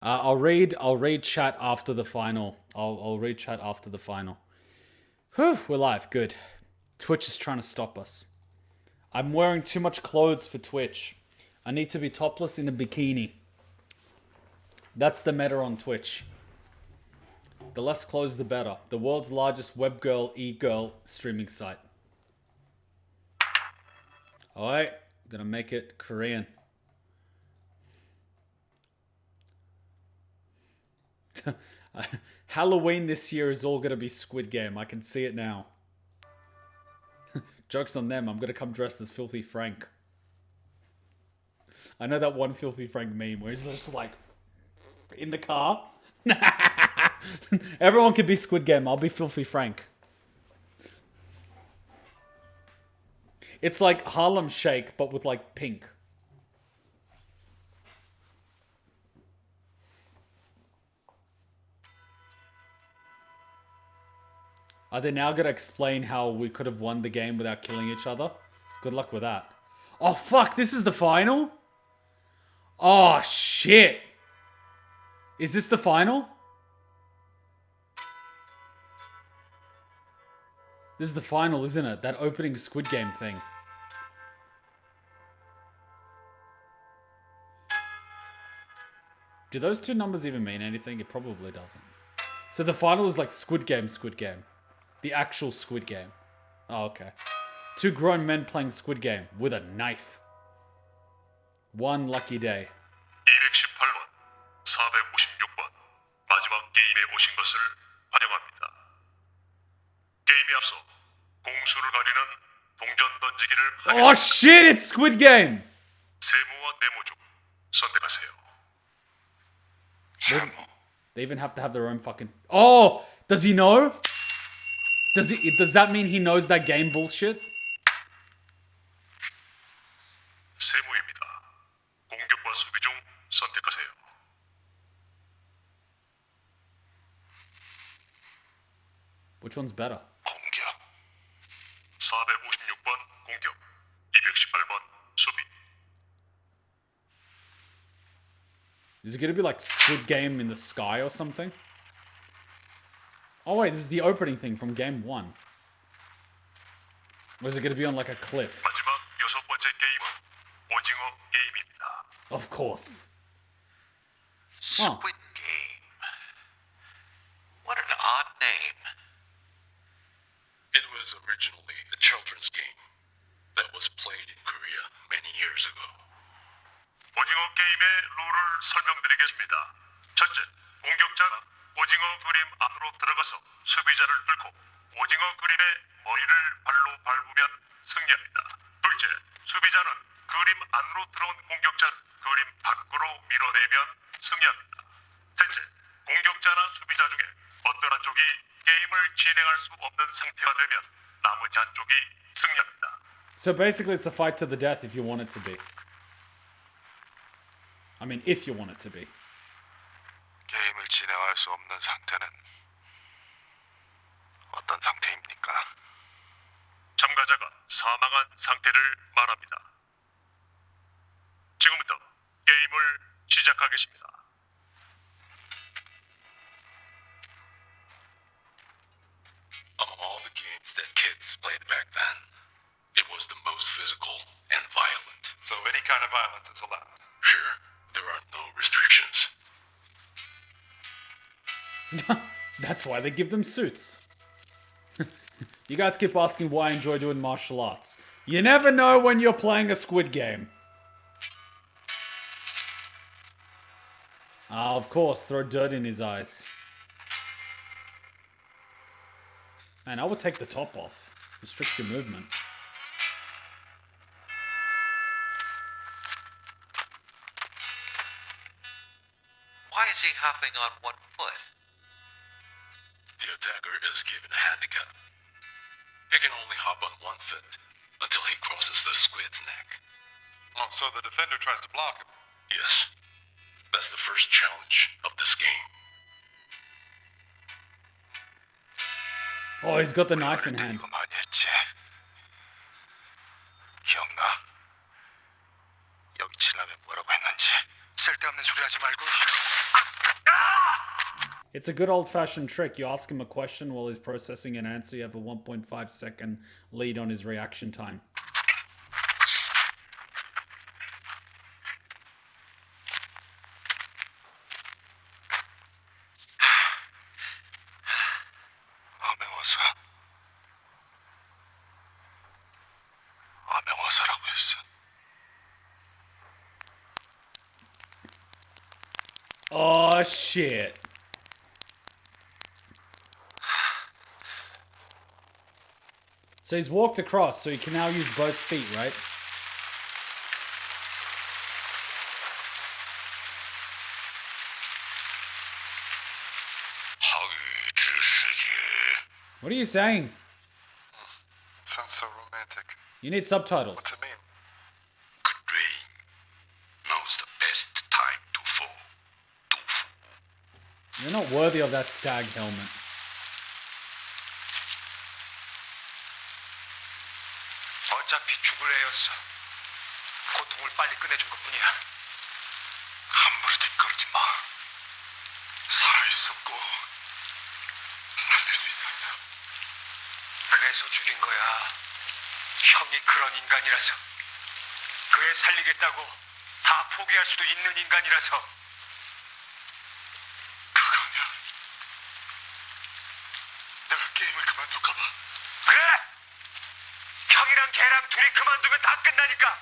I'll read chat after the final. I'll read chat after the final. Whew, we're live. Good. Twitch is trying to stop us. I'm wearing too much clothes for Twitch. I need to be topless in a bikini. That's the meta on Twitch. The less clothes, the better. The world's largest web girl, e-girl streaming site. Alright, gonna make it Korean. Halloween this year is all gonna be Squid Game. I can see it now. Joke's on them. I'm gonna come dressed as Filthy Frank. I know that one Filthy Frank meme where he's just like in the car. Everyone can be Squid Game. I'll be Filthy Frank. It's like Harlem Shake, but with like pink. Are they now gonna explain how we could have won the game without killing each other? Good luck with that. Oh fuck, this is the final? Oh shit. Is this the final? This is the final, isn't it? That opening Squid Game thing. Do those two numbers even mean anything? It probably doesn't. So the final is like Squid Game, Squid Game. The actual Squid Game. Oh, okay. Two grown men playing Squid Game with a knife. One lucky day. 218번, 456번, 마지막 게임에 오신 것을 환영합니다. 게임에 앞서 공수를 가리는 동전 던지기를 하겠습니다. Oh shit, it's Squid Game! 세모와 네모 중 선택하세요. They even have to have their own fucking... Oh! Does he know? Does that mean he knows that game bullshit? 세모입니다. 공격과 수비 중 선택하세요. Which one's better? 공격. 456번 공격. 218번 수비. Is it gonna be like Squid Game in the sky or something? Oh wait, this is the opening thing from game 1. Or is it gonna be on like a cliff? 마지막 6번째 게임은 오징어 게임입니다. Of course. Squid Game. What an odd name. It was originally a children's game that was played in Korea many years ago. 오징어 게임의 룰을 설명드리겠습니다. 첫째, 공격자가 오징어 그림 안으로 들어가서 수비자를 뚫고 오징어 그림의 머리를 발로 밟으면 승리합니다. 둘째, 수비자는 그림 안으로 들어온 공격자를 그림 밖으로 밀어내면 승리합니다. 셋째, 공격자나 수비자 중에 어떤 한쪽이 게임을 진행할 수 없는 상태가 되면 나머지 한쪽이 승리합니다. So basically it's a fight to the death if you want it to be. I mean, if you want it to be. 게임을 진행할 수 없는 상태는 어떤 상태입니까? 참가자가 사망한 상태를 말합니다. 지금부터 게임을 시작하겠습니다. Among all the games that kids played back then, it was the most physical and violent. So any kind of violence is allowed? Sure, there are no restrictions. That's why they give them suits. You guys keep asking why I enjoy doing martial arts. You never know when you're playing a Squid Game. Ah, of course, throw dirt in his eyes. Man, I would take the top off. Restricts your movement. Why is he hopping on one foot? The attacker is given a handicap. He can only hop on one foot until he crosses the squid's neck. Oh, so the defender tries to block him? Yes. That's the first challenge of this game. Oh, he's got the knife in hand. 이거 많이 했지. 기억나? 여기 치려면 뭐라고 했는지. 쓸데없는 소리 하지 말고. It's a good old-fashioned trick. You ask him a question while he's processing an answer. You have a 1.5 second lead on his reaction time. 아메와사라고 했어. Oh, shit. So he's walked across, so he can now use both feet, right? What are you saying? It sounds so romantic. You need subtitles. What's it mean? Good rain knows the best time to fall. You're not worthy of that stag helmet. 어차피 죽을 애였어. 고통을 빨리 끝내준 것뿐이야. 함부로 짓거리지 마. 살아있었고 살릴 수 있었어. 그래서 죽인 거야. 형이 그런 인간이라서. 그애 살리겠다고 다 포기할 수도 있는 인간이라서. 그거면 내가 게임을 그만둘까 봐. 그래! 형이랑 걔랑 둘이 그만두면 다 끝나니까.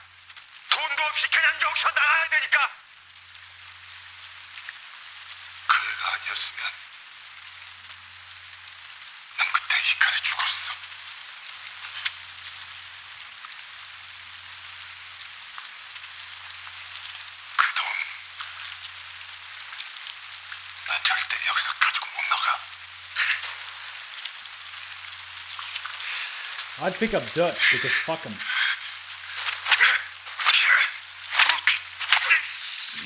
돈도 없이 그냥 여기서 나가야 되니까. 그 애가 아니었으면 난 그때 이간에 죽었어. 그 돈 난 절대 여기서 가지고 못 나가. I'd pick up dirt because fuck him.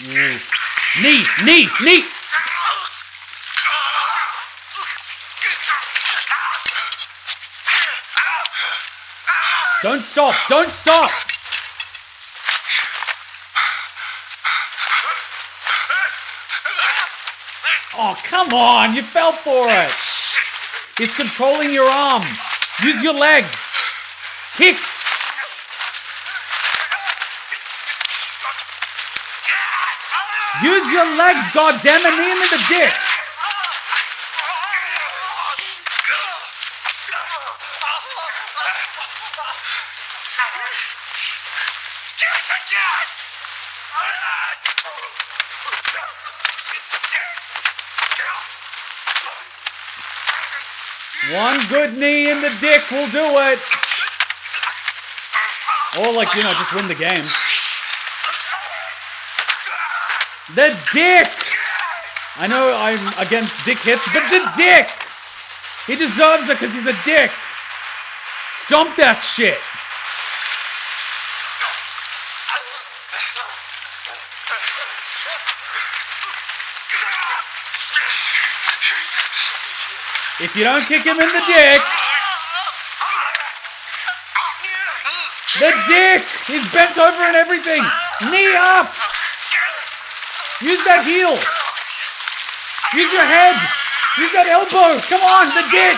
Knee! Knee! Knee! Don't stop! Don't stop! Oh, come on! You fell for it! He's controlling your arm! Use your leg! Kicks! Use your legs, goddammit! Knee him in the dick! One good knee in the dick will do it! Or like, you know, just win the game. The dick! I know I'm against dick hits, but the dick! He deserves it because he's a dick! Stomp that shit! If you don't kick him in the dick... The dick! He's bent over and everything! Knee up! Use that heel! Use your head! Use that elbow! Come on, the dick!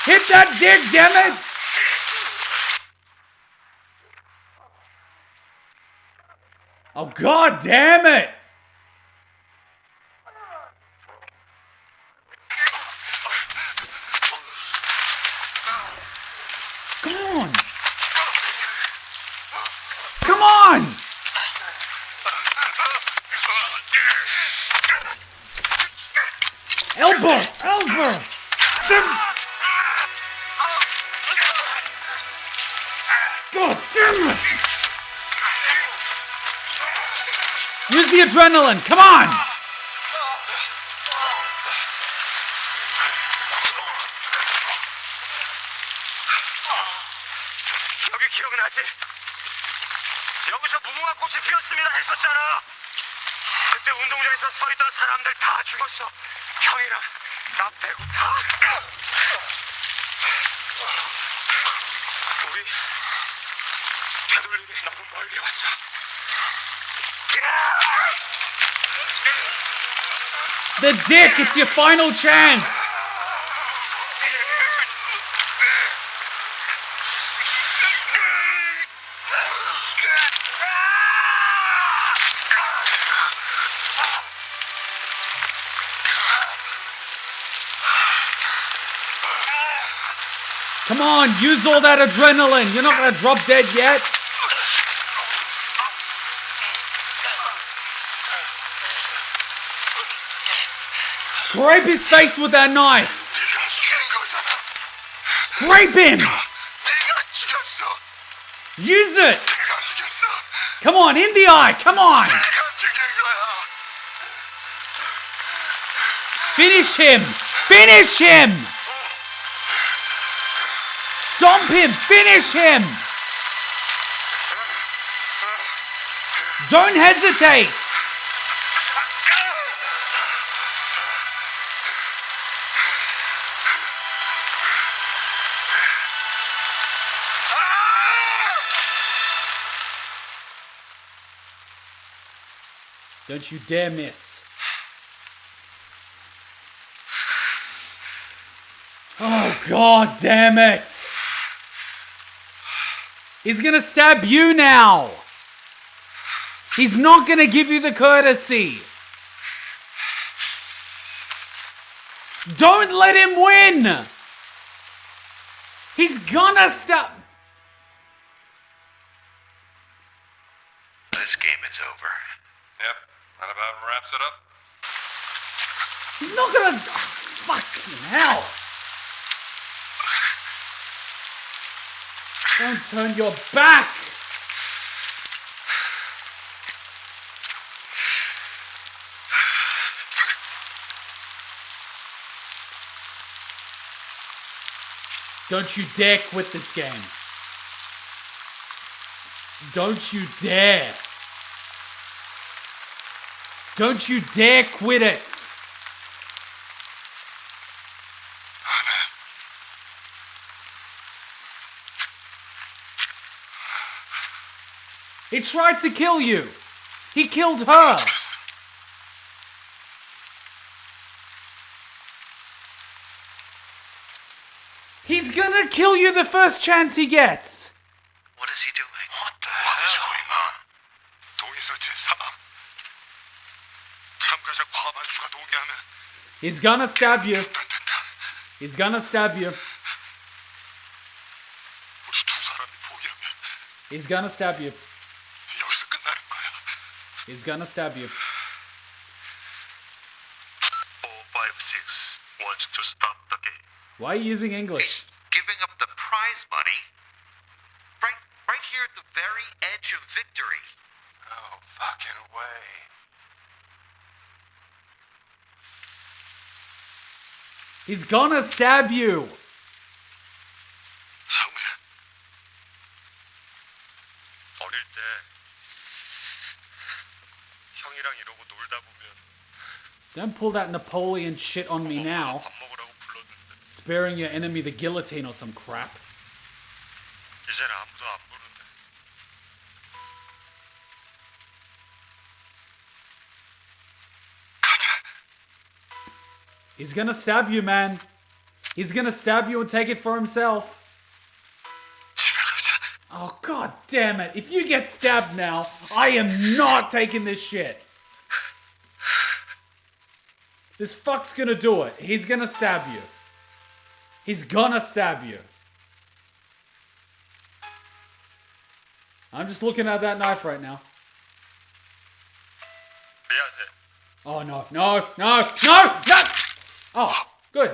Hit that dick, damn it! Oh, god damn it! Come on! Come on! Elbow! Elbow! God damn it! Use the adrenaline! Come on! 여기 기억나지? 여기서 무궁화 꽃이 피었습니다 했었잖아. 그때 운동장에서 서 있던 사람들 다 죽었어. 형이랑 나 빼고 다. 우리 되돌리기 너무 멀리 왔어. The dick, it's your final chance. Come on, use all that adrenaline. You're not gonna drop dead yet. Scrape his face with that knife. Scrape him. Use it. Come on, in the eye. Come on. Finish him. Finish him. Stomp him! Finish him! Don't hesitate! Don't you dare miss. Oh, God damn it! He's gonna stab you now! He's not gonna give you the courtesy! Don't let him win! He's gonna stab... This game is over. Yep, that about wraps it up. He's not gonna... Oh, fucking hell! Don't turn your back! Don't you dare quit this game. Don't you dare. Don't you dare quit it. He tried to kill you. He killed her. He's gonna kill you the first chance he gets. What is he doing? What the hell is going on? 동의서 제3항. 참가자 과반수가 동의하면 He's gonna stab you. 중단된다. He's gonna stab you. 우리 두 사람이 포기하면 He's gonna stab you. 여기서 끝나는 거야. He's gonna stab you. 456 wants to stop the game. Why are you using English? Giving up the prize money? Right here at the very edge of victory. No fucking way. He's gonna stab you. 성우야. 어릴 때 형이랑 이러고 놀다 보면 Don't pull that Napoleon shit on me now. 밥 먹으라고 불렀는데 Sparing your enemy the guillotine or some crap. 이제는 아무도 안 부른대. 가자. He's gonna stab you, man. He's gonna stab you and take it for himself. 집에 가자. Oh, god damn it. If you get stabbed now, I am not taking this shit. This fuck's gonna do it. He's gonna stab you. He's gonna stab you. I'm just looking at that knife right now. 미안해. Oh, no, no, no, no, no! Oh, good.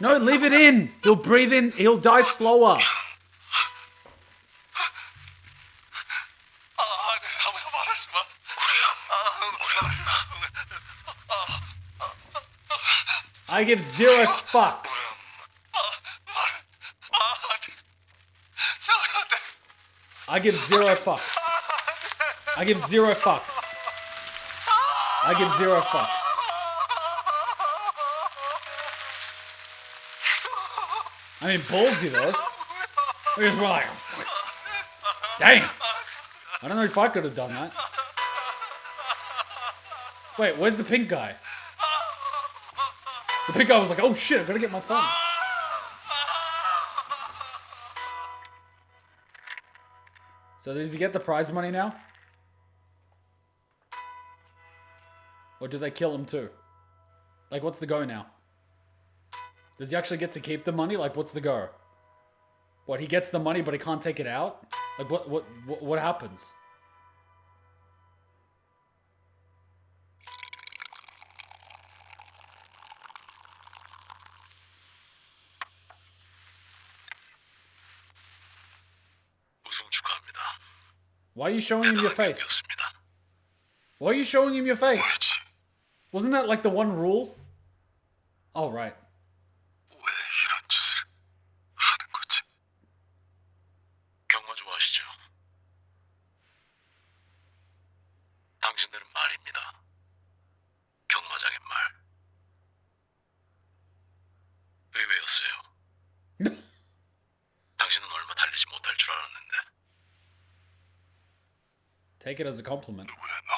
No, leave it in. He'll breathe in. He'll die slower. 내 사무야 말하지 마. I give zero fucks. I give zero fucks. I give zero fucks. I give zero fucks. I mean, ballsy though. We just were like, damn. I don't know if I could have done that. Wait, where's the pink guy? The pink guy was like, oh shit, I gotta get my phone. So does he get the prize money now? Or do they kill him too? Like, what's the go now? Does he actually get to keep the money? Like, what's the go? What, he gets the money but he can't take it out? Like, what happens? 우승 축하합니다. Why are you showing him your face? 이겼습니다. Why are you showing him your face? 왜지? Wasn't that like the one rule? Oh, right. 왜 이런 짓을 하는 거지? 경마 좋아하시죠? 당신들은 말입니다. 경마장의 말. 의외였어요. 당신은 얼마 달리지 못할 줄 알았는데. Take it as a compliment. 누구야 너?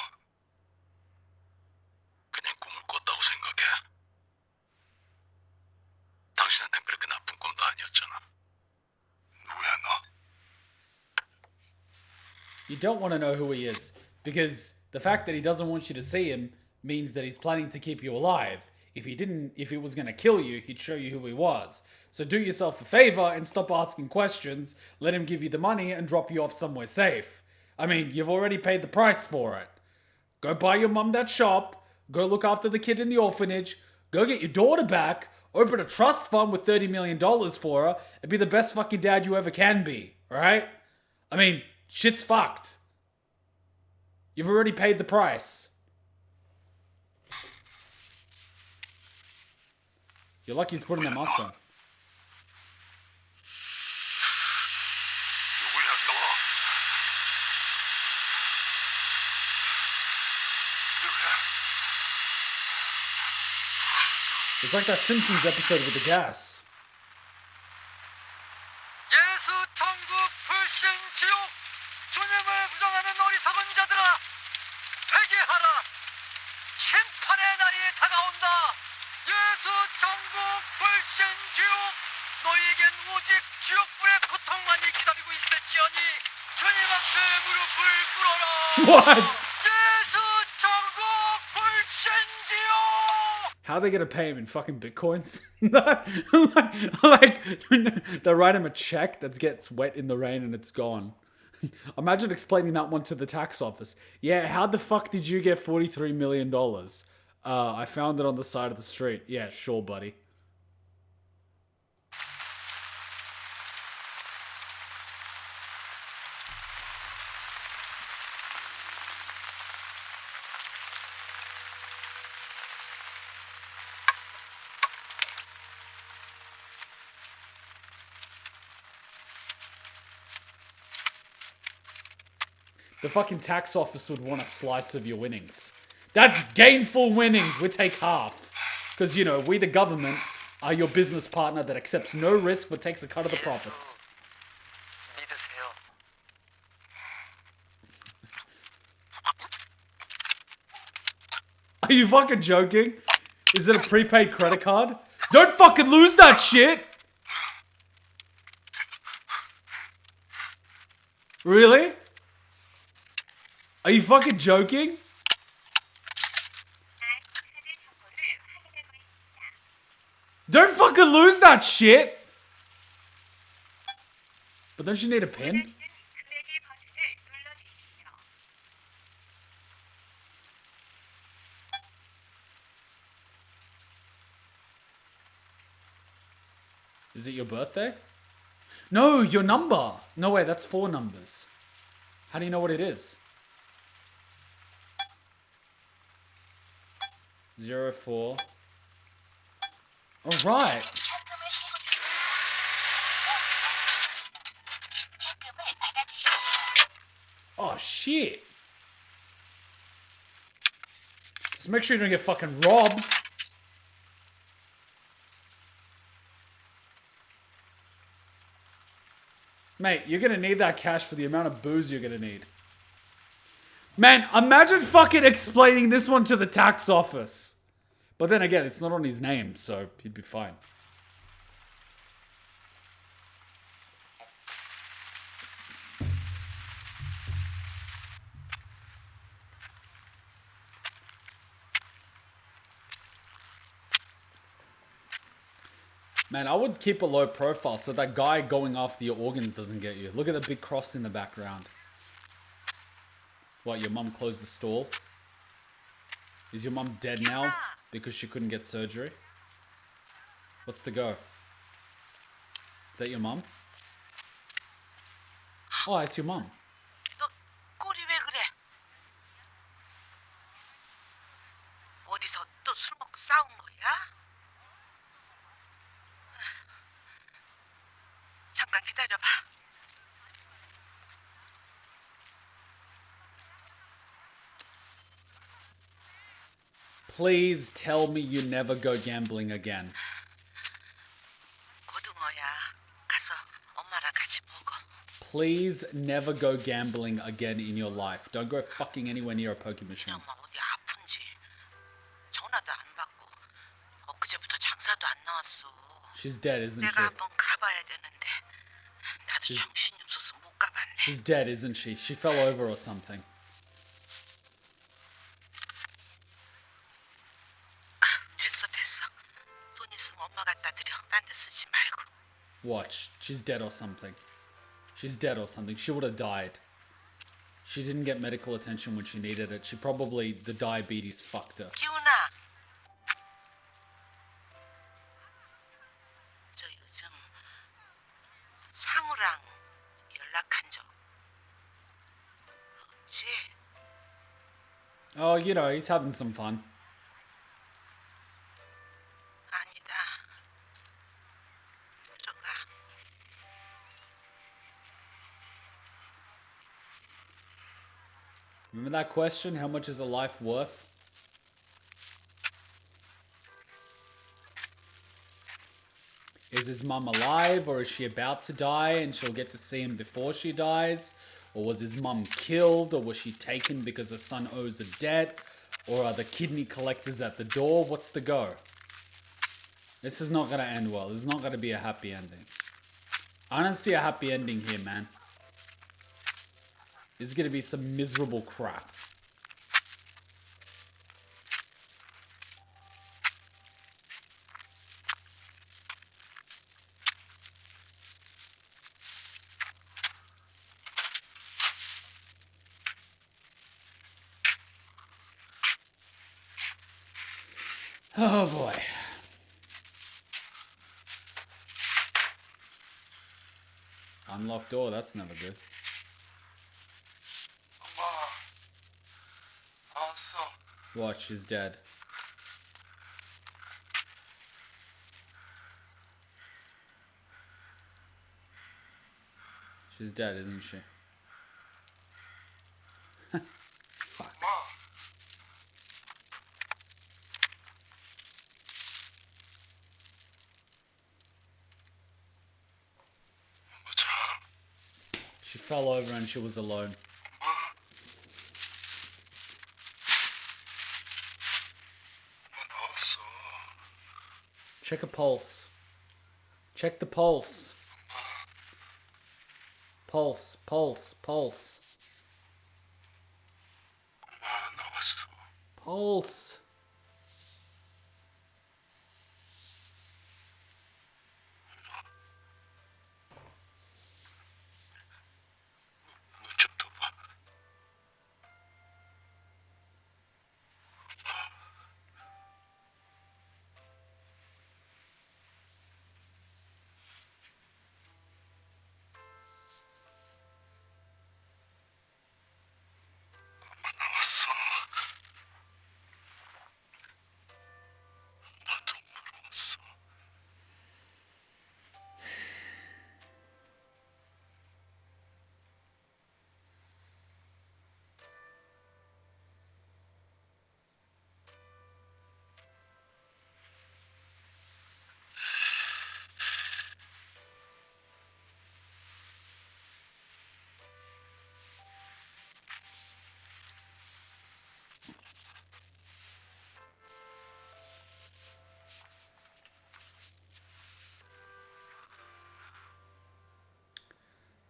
그냥 꿈을 꿨다고 생각해. 당신한텐 그렇게 나쁜 꿈도 아니었잖아. 누구야 너? You don't want to know who he is, because the fact that he doesn't want you to see him means that he's planning to keep you alive. If he was going to kill you, he'd show you who he was. So do yourself a favor and stop asking questions, let him give you the money and drop you off somewhere safe. I mean, you've already paid the price for it. Go buy your mum that shop, go look after the kid in the orphanage, go get your daughter back, open a trust fund with $30 million for her, and be the best fucking dad you ever can be, alright? I mean, shit's fucked. You've already paid the price. You're lucky he's putting a mask on. 누구야 너? 누구야? It's like that Simpsons episode with the gas. 예수 천국 불신 지옥 주님을 부정하는 어리석은 자들아 회개하라 심판의 날이 다가온다 예수 천국 불신 지옥 너희에겐 오직 지옥불의 고통만이 기다리고 있을지어니 주님 앞에 무릎을 꿇어라 What? 예수 천국 불신 지옥 How are they gonna pay him in fucking bitcoins? like they write him a check that gets wet in the rain and it's gone. Imagine explaining that one to the tax office. Yeah, how the fuck did you get $43 million? I found it on the side of the street. Yeah, sure, buddy. The fucking tax office would want a slice of your winnings. That's gainful winnings. We take half. Because, you know, we the government are your business partner that accepts no risk but takes a cut of the profits. 믿으세요 Are you fucking joking? Is it a prepaid credit card? Don't fucking lose that shit! Really? Are you fucking joking? Don't fucking lose that shit! But don't you need a pin? Is it your birthday? No, your number! No way, that's 4 numbers. How do you know what it is? 04. Alright. Oh shit. Just make sure you don't get fucking robbed. Mate, you're gonna need that cash for the amount of booze you're gonna need. Man, imagine fucking explaining this one to the tax office. But then again, it's not on his name, so he'd be fine. Man, I would keep a low profile so that guy going after your organs doesn't get you. Look at the big cross in the background. What, your mum closed the stall? Is your mum dead now because she couldn't get surgery? What's the go? Is that your mum? Oh, it's your mum. 너 꼴이 왜 그래? 어디서 또 술 먹고 싸운 거야? 잠깐 기다려봐. Please tell me you never go gambling again. 고등어야. 가서 엄마랑 같이 먹어. Please never go gambling again in your life. Don't go fucking anywhere near a poker machine. 엄마 어디 아픈지 전화도 안 받고 엊그제부터 장사도 안 나왔어. She's dead, isn't 내가 she? 한번 가봐야 되는데 나도 정신이 없어서 못 가봤네. She's dead, isn't she? She fell over or something. 됐어. 돈 있으면 엄마 갖다 드려. 딴 데 쓰지 말고. Watch. She's dead or something. She's dead or something. She would have died. She didn't get medical attention when she needed it. She probably, the diabetes fucked her. 기훈아. 저 요즘 상우랑 연락한 적 없지? Oh, you know, he's having some fun. 아니다. 들어가. Remember that question? How much is a life worth? Is his mum alive, or is she about to die and she'll get to see him before she dies? Or was his mum killed, or was she taken because her son owes a debt? Or are the kidney collectors at the door? What's the go? This is not gonna end well. This is not gonna be a happy ending. I don't see a happy ending here, man. This is gonna be some miserable crap. Oh boy. Unlocked door, that's never good. 엄마, 나왔어. Watch, she's dead. She's dead, isn't she? Fuck. 엄마, 엄마 자. She fell over and she was alone. 엄마 나왔어. Check a pulse. Check the pulse. Pulse, pulse, pulse. 엄마 나왔어. Pulse. 눈 좀 떠봐. 엄마 나왔어.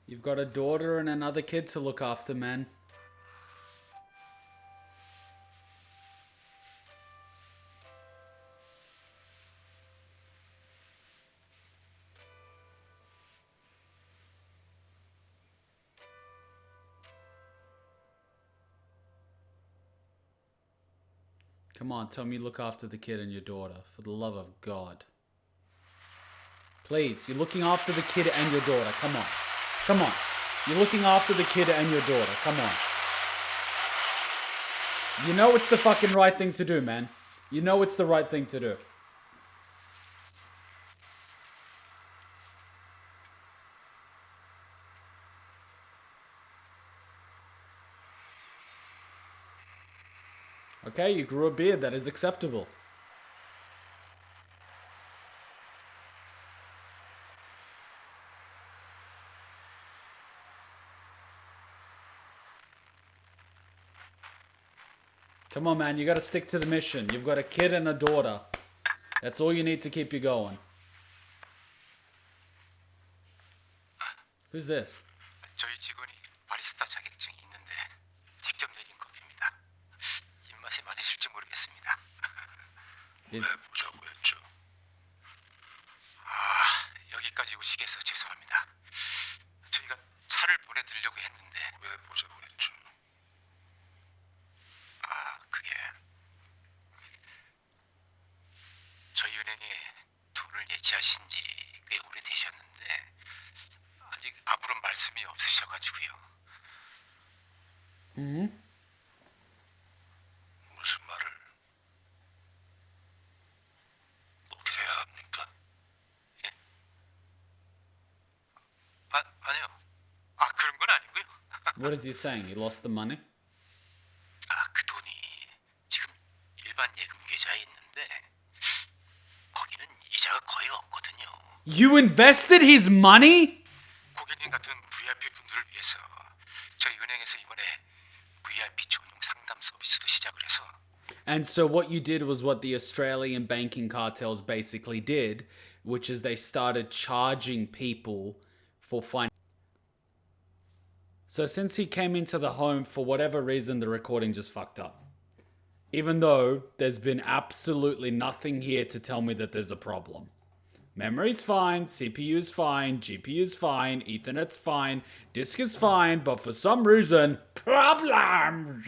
You've got a daughter and another kid to look after, man. Come on, tell me you look after the kid and your daughter. For the love of God. Please, you're looking after the kid and your daughter. Come on. Come on. You're looking after the kid and your daughter. Come on. You know it's the fucking right thing to do, man. You know it's the right thing to do. Okay, you grew a beard. That is acceptable. Come on, man. You gotta stick to the mission. You've got a kid and a daughter. That's all you need to keep you going. Who's this? 저희 직원이 바리스타 자격증이 있는데 직접 내린 커피입니다. 입맛에 맞으실지 모르겠습니다. 왜 보자고 했죠? 여기까지 오시게 해서 죄송합니다. 저희가 차를 보내드리려고 했는데 왜 보자고 했죠? 그게 저희 은행에 돈을 예치하신 지 꽤 오래되셨는데 아직 아무런 말씀이 없으셔가지고요. 무슨 말을 꼭 해야 합니까? 예? 아니요. 그런 건 아니고요. What is he saying? He lost the money? 그 돈이 지금 일반 예금 계좌에 있는데 거기는 이자가 거의 없거든요. You invested his money? 고객님 같은 VIP 분들을 위해서 저희 은행에서 이번에 VIP 전용 상담 서비스도 시작을 해서 And so what you did was what the Australian banking cartels basically did, which is they started charging people for So since he came into the home, for whatever reason, the recording just fucked up. Even though there's been absolutely nothing here to tell me that there's a problem. Memory's fine, CPU's fine, GPU's fine, Ethernet's fine, disk is fine, but for some reason, problems!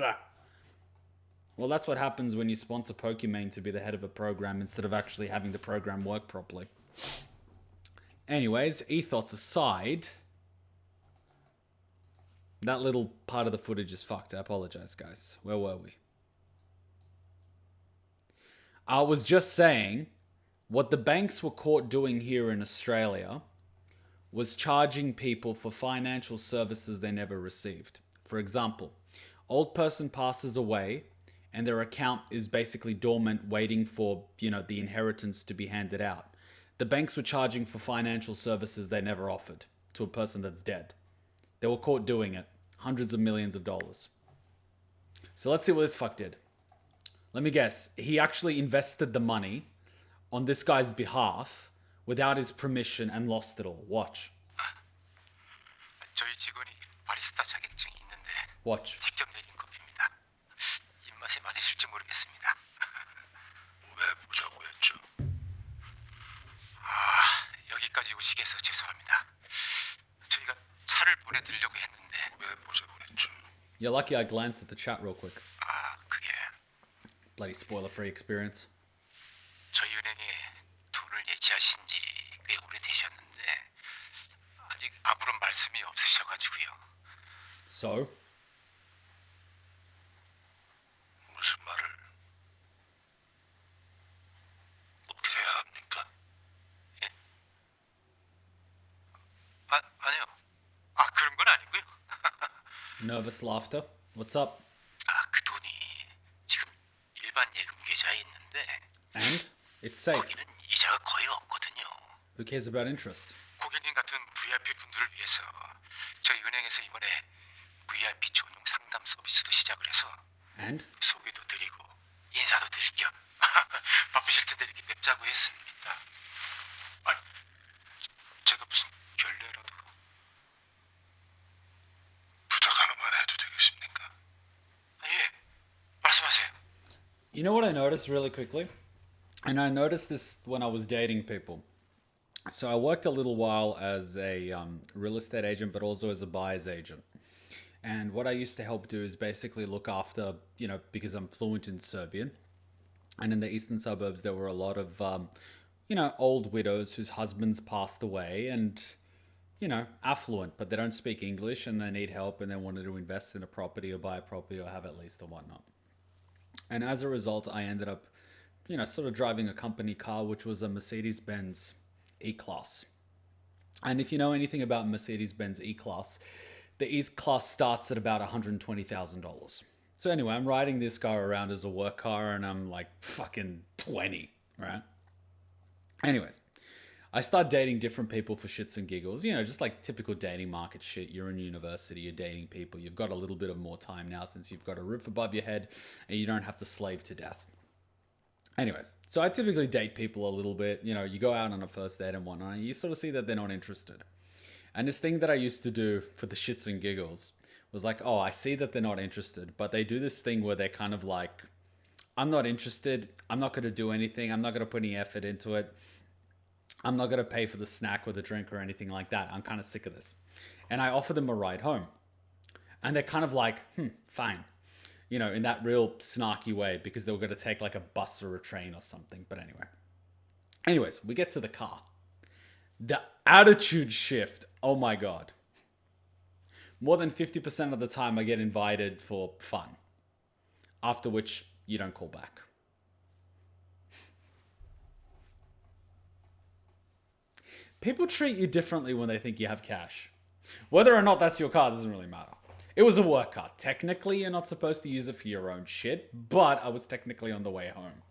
Well, that's what happens when you sponsor Pokimane to be the head of a program instead of actually having the program work properly. Anyways, ethos aside, that little part of the footage is fucked. I apologize, guys. Where were we? I was just saying, what the banks were caught doing here in Australia was charging people for financial services they never received. For example, old person passes away and their account is basically dormant waiting for, the inheritance to be handed out. The banks were charging for financial services they never offered to a person that's dead. They were caught doing it. Hundreds of millions of dollars. So let's see what this fuck did. Let me guess. He actually invested the money on this guy's behalf without his permission and lost it all. Watch. 저희 직원이 바리스타 자격증이 있는데 Watch. 직접 내린 커피입니다. 입맛에 맞으실지 모르겠습니다. 왜 보자고 했죠? 여기까지 오시게 해서 죄송합니다. 저희가 차를 보내드리려고 했는데 왜 보자고 했죠? You're lucky I glanced at the chat real quick. 그게 Bloody spoiler-free experience. 저희 은행에 돈을 예치하신 지 꽤 오래되셨는데 아직 아무런 말씀이 없으셔가지고요. So? 무슨 말을 꼭 해야 합니까? 예? 아니요. 그런 건 아니고요. Nervous laughter. What's up? 그 돈이 지금 일반 예금 계좌에 있는데 And? It's safe. 거기는 이자가 거의 없거든요. Who cares about interest? 고객님 같은 VIP 분들을 위해서 저희 은행에서 이번에 VIP 전용 상담 서비스도 시작을 해서 And? 소개도 드리고 인사도 드릴 겸 바쁘실 텐데 이렇게 뵙자고 했습니다. 제가 무슨 결례라도 You know what I noticed really quickly? And I noticed this when I was dating people. So I worked a little while as a real estate agent, but also as a buyer's agent. And what I used to help do is basically look after, because I'm fluent in Serbian. And in the eastern suburbs, there were a lot of, old widows whose husbands passed away and, affluent, but they don't speak English and they need help and they wanted to invest in a property or buy a property or have a lease or whatnot. And as a result, I ended up, sort of driving a company car, which was a Mercedes-Benz E-Class. And if you know anything about Mercedes-Benz E-Class, the E-Class starts at about $120,000. So anyway, I'm riding this car around as a work car and I'm like fucking 20, right? Anyways, I start dating different people for shits and giggles, just like typical dating market shit. You're in university, you're dating people, you've got a little bit of more time now since you've got a roof above your head and you don't have to slave to death. Anyways, so I typically date people a little bit, you go out on a first date and whatnot, and you sort of see that they're not interested. And this thing that I used to do for the shits and giggles was like, oh, I see that they're not interested, but they do this thing where they're kind of like, I'm not interested, I'm not going to do anything, I'm not going to put any effort into it, I'm not going to pay for the snack or the drink or anything like that, I'm kind of sick of this. And I offer them a ride home. And they're kind of like, fine. In that real snarky way, because they were going to take like a bus or a train or something. But anyways, we get to the car. The attitude shift, oh my God. More than 50% of the time I get invited for fun. After which you don't call back. People treat you differently when they think you have cash. Whether or not that's your car doesn't really matter. It was a work car. Technically, you're not supposed to use it for your own shit, but I was technically on the way home.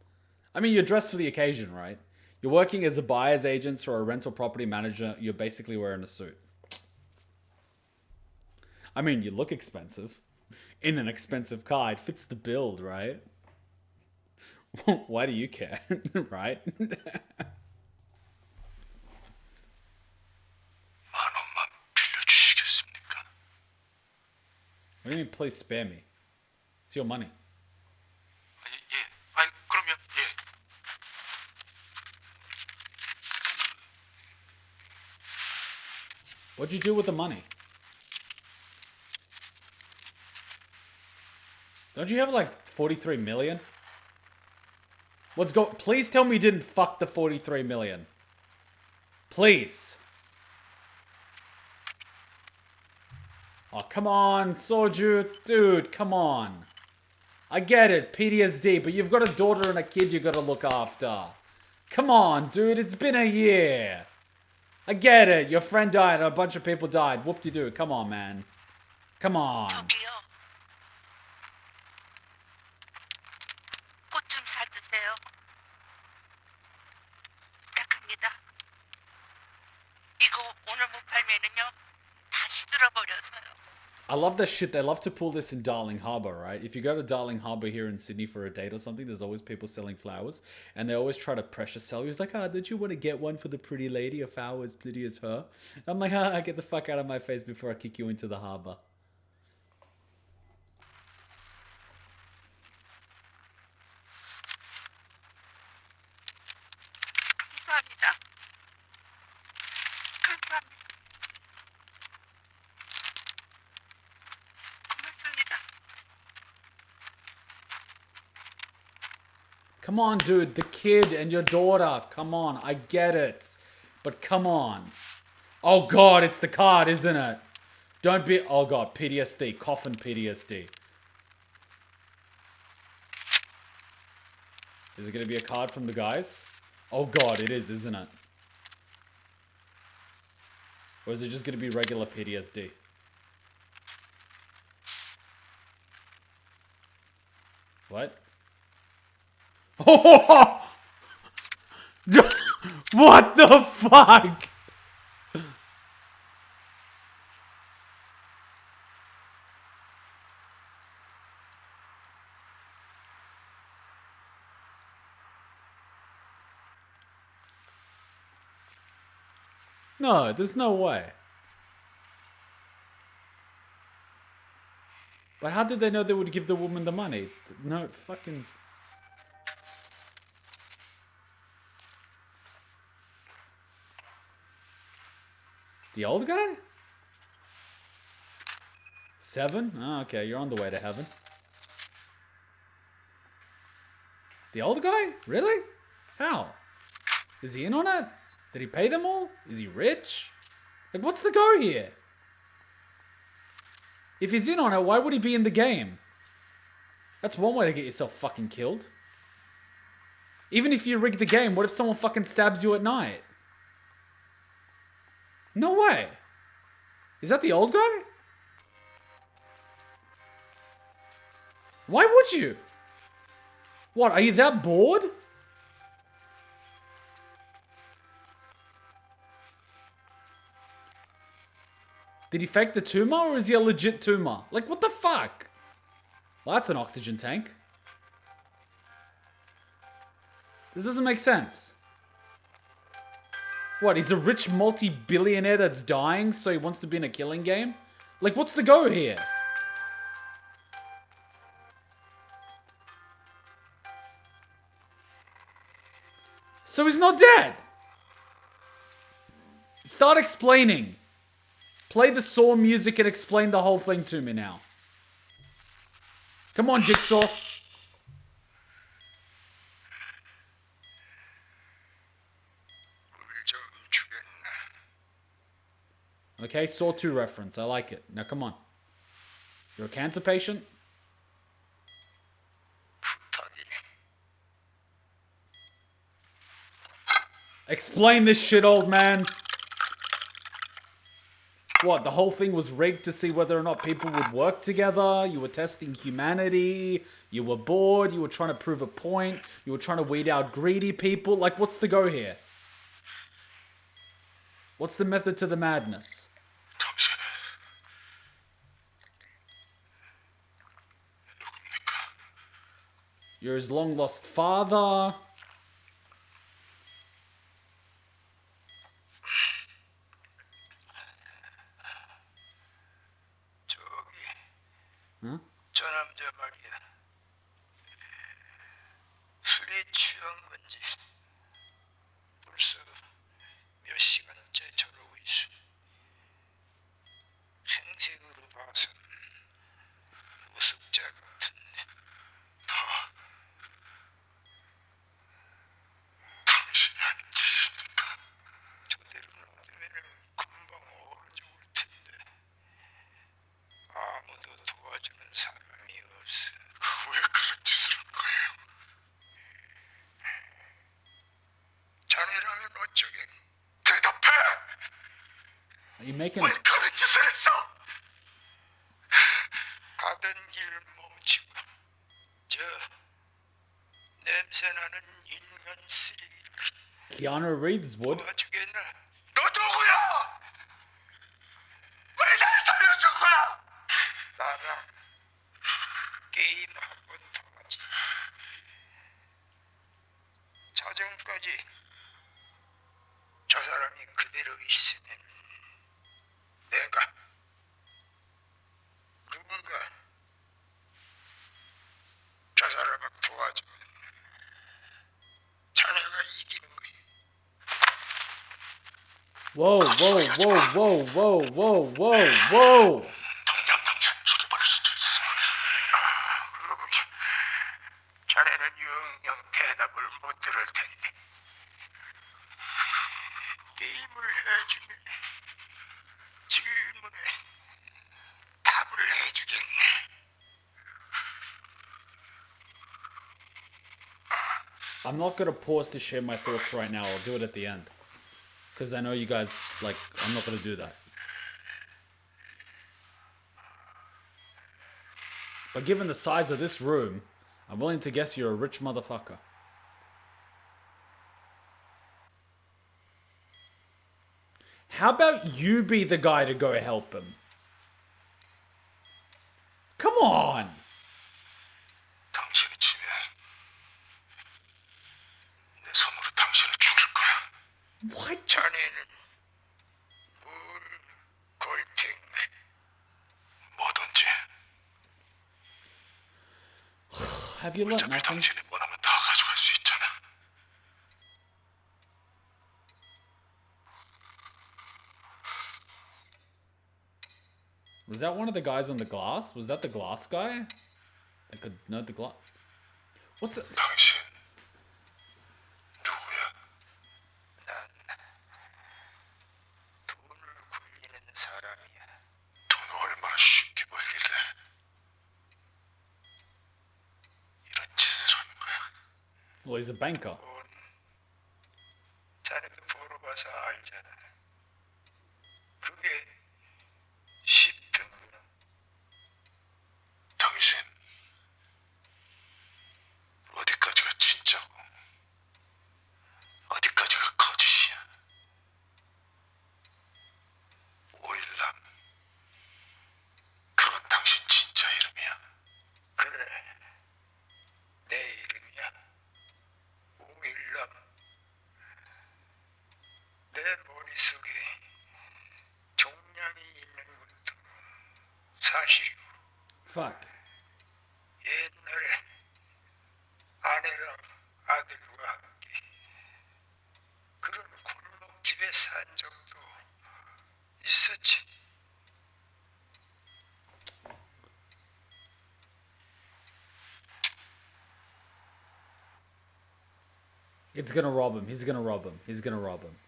I mean, you're dressed for the occasion, right? You're working as a buyer's agent or a rental property manager. You're basically wearing a suit. I mean, you look expensive. In an expensive car, it fits the build, right? Why do you care, right? What do you mean, please spare me? It's your money. 아니, 예. 아니, 그러면 예. What'd you do with the money? Don't you have like 43 million? Please tell me you didn't fuck the 43 million. Please. Oh, come on, Soju. Dude, come on. I get it, PTSD, but you've got a daughter and a kid you gotta look after. Come on, dude, it's been a year. I get it, your friend died, a bunch of people died. Whoop-de-doo, come on, man. Come on. 저기요. 꽃 좀 사주세요. 부탁합니다. 이거 오늘 못 팔면은요 다 시들어버려서요. I love that shit. They love to pull this in Darling Harbour, right? If you go to Darling Harbour here in Sydney for a date or something, there's always people selling flowers. And they always try to pressure sell you. It's like, don't you want to get one for the pretty lady, a flower as pretty as her? I'm like, get the fuck out of my face before I kick you into the harbour. 감사합니다. 감사합니다. 고맙습니다. Come on, dude. The kid and your daughter. Come on. I get it. But come on. Oh, God. It's the card, isn't it? Don't be... Oh, God. PTSD. Coffin PTSD. Is it going to be a card from the guys? Oh, God. It is, isn't it? Or is it just going to be regular PTSD? What? Oh! What the fuck? No, there's no way. But how did they know they would give the woman the money? No, fucking... The old guy? 7? Oh, okay, you're on the way to heaven. The old guy? Really? How? Is he in on it? Did he pay them all? Is he rich? Like, what's the go here? If he's in on it, why would he be in the game? That's one way to get yourself fucking killed. Even if you rig the game, what if someone fucking stabs you at night? No way. Is that the old guy? Why would you? What, are you that bored? Did he fake the tumor or is he a legit tumor? Like, what the fuck? Well, that's an oxygen tank. This doesn't make sense. What, he's a rich multi-billionaire that's dying, so he wants to be in a killing game? Like, what's the go here? So he's not dead. Start explaining. Play the Saw music and explain the whole thing to me now. Come on, Jigsaw. Okay, Saw 2 reference. I like it. Now, come on. You're a cancer patient? Explain this shit, old man. What, the whole thing was rigged to see whether or not people would work together? You were testing humanity? You were bored? You were trying to prove a point? You were trying to weed out greedy people? Like, what's the go here? What's the method to the madness? You're his long-lost father. Huh? 저 남자 말이야. 술에 취한 건지 벌써 몇 시간째 저러고 있어. 행색으로 봐서 노숙자 같은데. 당신이 한 짓입니까? 저대로 놔두면 금방 얼어 죽을 텐데. 아무도 도와주는 사람이 없어. 왜 그런 짓을 한 거예요? 자네라면 어쩌겠? 대답해! Are you making 왜 그런 짓을 했어? 가던 길 멈추고 저 냄새나는 인간 쓰레기를 Keanu Reeves would? 도와주겠나? 너 누구야? 왜 날 살려줄 거야? 나랑 게임 한 번 더 하지. 사정까지 저 사람이 그대로 있으면 내가 누군가 저 사람을 도와주면 자네가 이기는 거야. Whoa, whoa, whoa, whoa, whoa, whoa, whoa, whoa. 당장 죽여버릴 수도 있어. 그럼 자네는 영영 대답을 못 들을 텐데 게임을 해주면 질문에 답을 해주겠네. I'm not gonna pause to share my thoughts right now. I'll do it at the end. Because I know you guys, like, I'm not gonna do that. But given the size of this room, I'm willing to guess you're a rich motherfucker. How about you be the guy to go help him? Come on! 당신이 지면 내 손으로 당신을 죽일 거야. What? 자네는 뭘 걸 텐데. 뭐든지. Have you learnt 어차피 nothing? 당신이 원하면 다 가져갈 수 있잖아. Was that one of the guys on the glass? Was that the glass guy? That could know the glass. What's that? 당신 누구야? 돈을 굴리는 사람이야. 돈 얼마나 쉽게 벌길래 이런 짓을 하는 거야? Well, he's a banker. 자네도 보러 가서 알잖아. 그게 쉽던가. 당신 어디까지가 진짜고 어디까지가 거짓이야? 오일남 그건 당신 진짜 이름이야? 그래, 내 이름이야. 오일남. 내 머릿속에 종량이 있는 것도 사실이고, Fuck. 옛날에 아내랑 아들과 함께 그런 골목집에 산 적도 있었지. It's gonna rob him. He's gonna rob him. He's gonna rob him.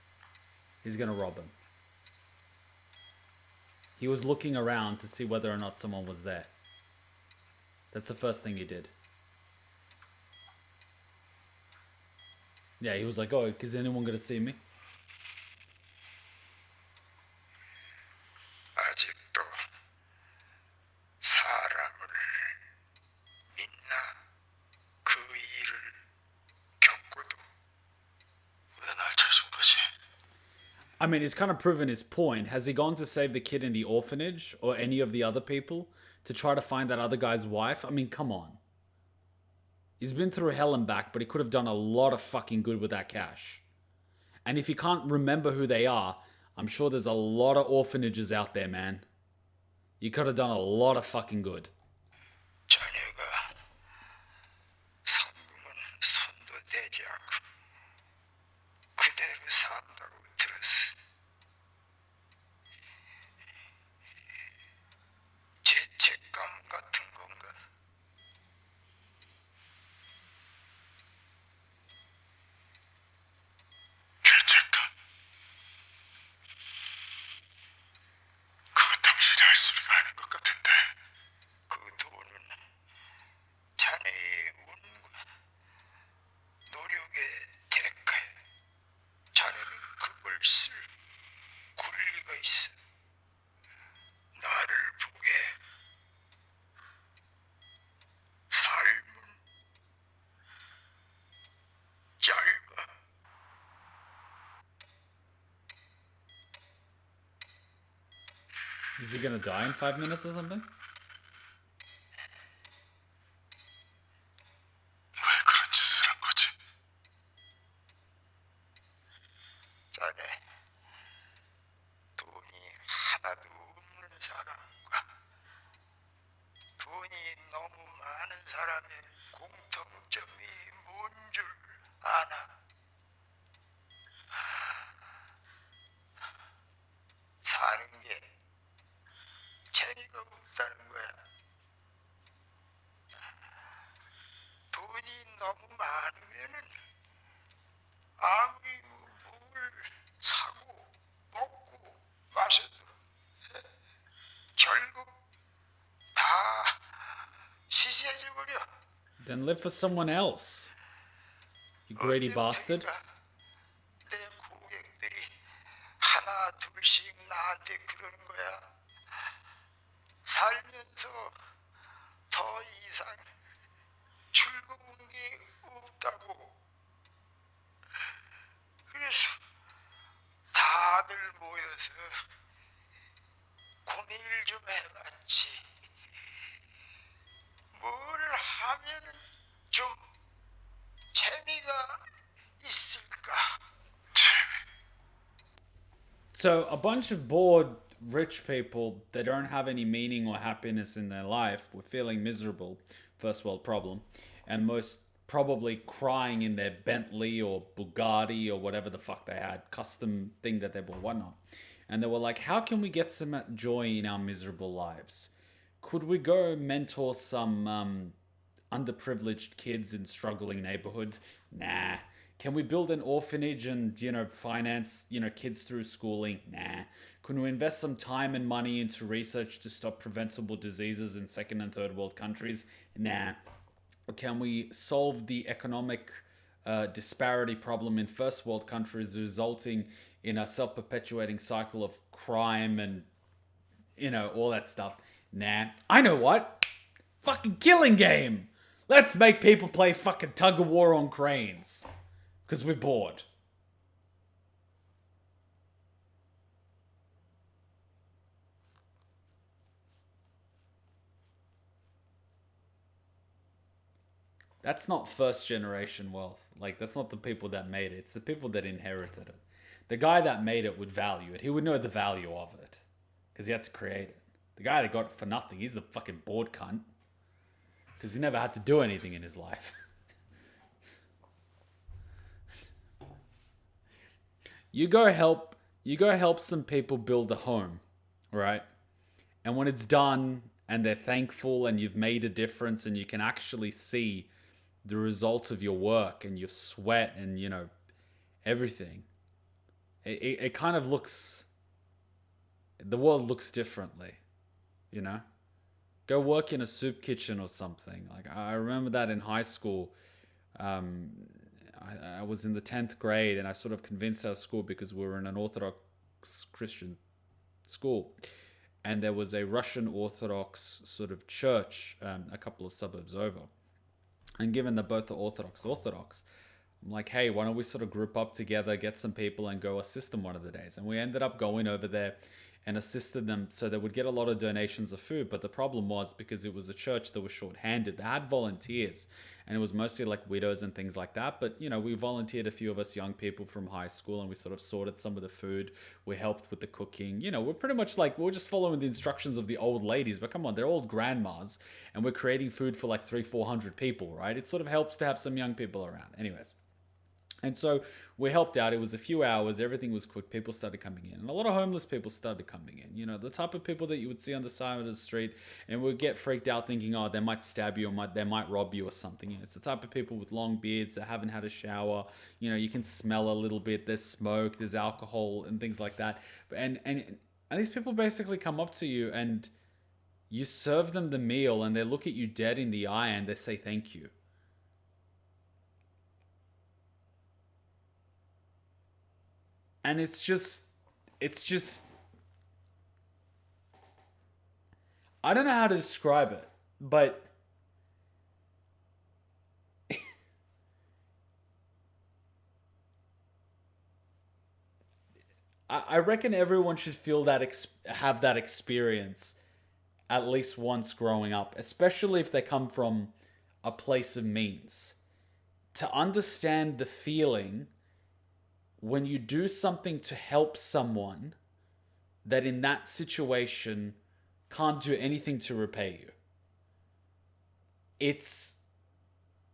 He's gonna rob him. He was looking around to see whether or not someone was there. That's the first thing he did. Yeah, he was like, oh, is anyone gonna see me? 아직도 사람을 믿나? 그 일을 겪고도. 왜 날 찾은 거지? I mean, he's kind of proven his point. Has he gone to save the kid in the orphanage or any of the other people to try to find that other guy's wife? I mean, come on. He's been through hell and back, but he could have done a lot of fucking good with that cash. And if you can't remember who they are, I'm sure there's a lot of orphanages out there, man. You could have done a lot of fucking good. 자네가 성금은 손도 대지 않고 그대로 산다고 들었어. 죄책감 같은 건가? 죄책감? 그건 당신이 할 소리가 아닌 것 같은데. 그 돈은 자네의 운과 노력의 대가야. 자네는 그걸 쓸 권리가 있어. 나를 보게. 삶은 짧아. Is he gonna die in 5 minutes or something? 왜 그런 짓을 한 거지? 자네, 돈이 하나도 없는 사람과 돈이 너무 많은 사람의 공통점이 뭔 줄 아나? 사는 게 재미가 없다는 거야. 돈이 너무 많으면은 아무리 뭘 사고 먹고 마셔도 결국 다 시시해져 버려. Then live for someone else. You greedy bastard. 내 고객들이 하나 둘씩 나한테 그러는 거야. 살면서 더 이상 즐거운 게 없다고. 그래서 다들 모여서 고민을 좀 해봤지. 뭘 하면은 좀 재미가 있을까? So, a bunch of bored rich people that don't have any meaning or happiness in their life were feeling miserable, first world problem, and most probably crying in their Bentley or Bugatti or whatever the fuck they had, custom thing that they bought, whatnot. and they were like, how can we get some joy in our miserable lives? Could we go mentor some underprivileged kids in struggling neighborhoods? Nah. Can we build an orphanage and, finance, kids through schooling? Nah. Can we invest some time and money into research to stop preventable diseases in second and third world countries? Nah. Can we solve the economic disparity problem in first world countries, resulting in a self-perpetuating cycle of crime and, all that stuff? Nah. I know what? Fucking Killing Game! Let's make people play fucking tug of war on cranes. Because we're bored. That's not first generation wealth. Like, that's not the people that made it. It's the people that inherited it. The guy that made it would value it. He would know the value of it. Because he had to create it. The guy that got it for nothing, he's the fucking bored cunt. Because he never had to do anything in his life. You go help some people build a home, right? And when it's done and they're thankful and you've made a difference and you can actually see the results of your work and your sweat and, everything, it kind of looks, the world looks differently, Go work in a soup kitchen or something. Like, I remember that in high school. I was in the 10th grade and I sort of convinced our school, because we were in an Orthodox Christian school, and there was a Russian Orthodox sort of church a couple of suburbs over. And given that both are Orthodox, I'm like, hey, why don't we sort of group up together, get some people and go assist them one of the days? And we ended up going over there and assisted them so they would get a lot of donations of food. But the problem was, because it was a church that was short-handed, they had volunteers, and it was mostly like widows and things like that. But, we volunteered, a few of us young people from high school, and we sort of sorted some of the food. We helped with the cooking. We're pretty much like, we're just following the instructions of the old ladies. But come on, they're old grandmas, and we're creating food for like 300-400 people, right? It sort of helps to have some young people around. Anyways. And so we helped out. It was a few hours. Everything was quick. People started coming in. And a lot of homeless people started coming in. The type of people that you would see on the side of the street and would get freaked out thinking, oh, they might stab you or they might rob you or something. It's the type of people with long beards that haven't had a shower. You can smell a little bit. There's smoke. There's alcohol and things like that. And these people basically come up to you and you serve them the meal and they look at you dead in the eye and they say thank you. And it's just, I don't know how to describe it, but I reckon everyone should feel that, have that experience at least once growing up, especially if they come from a place of means. To understand the feeling when you do something to help someone that in that situation can't do anything to repay you. It's,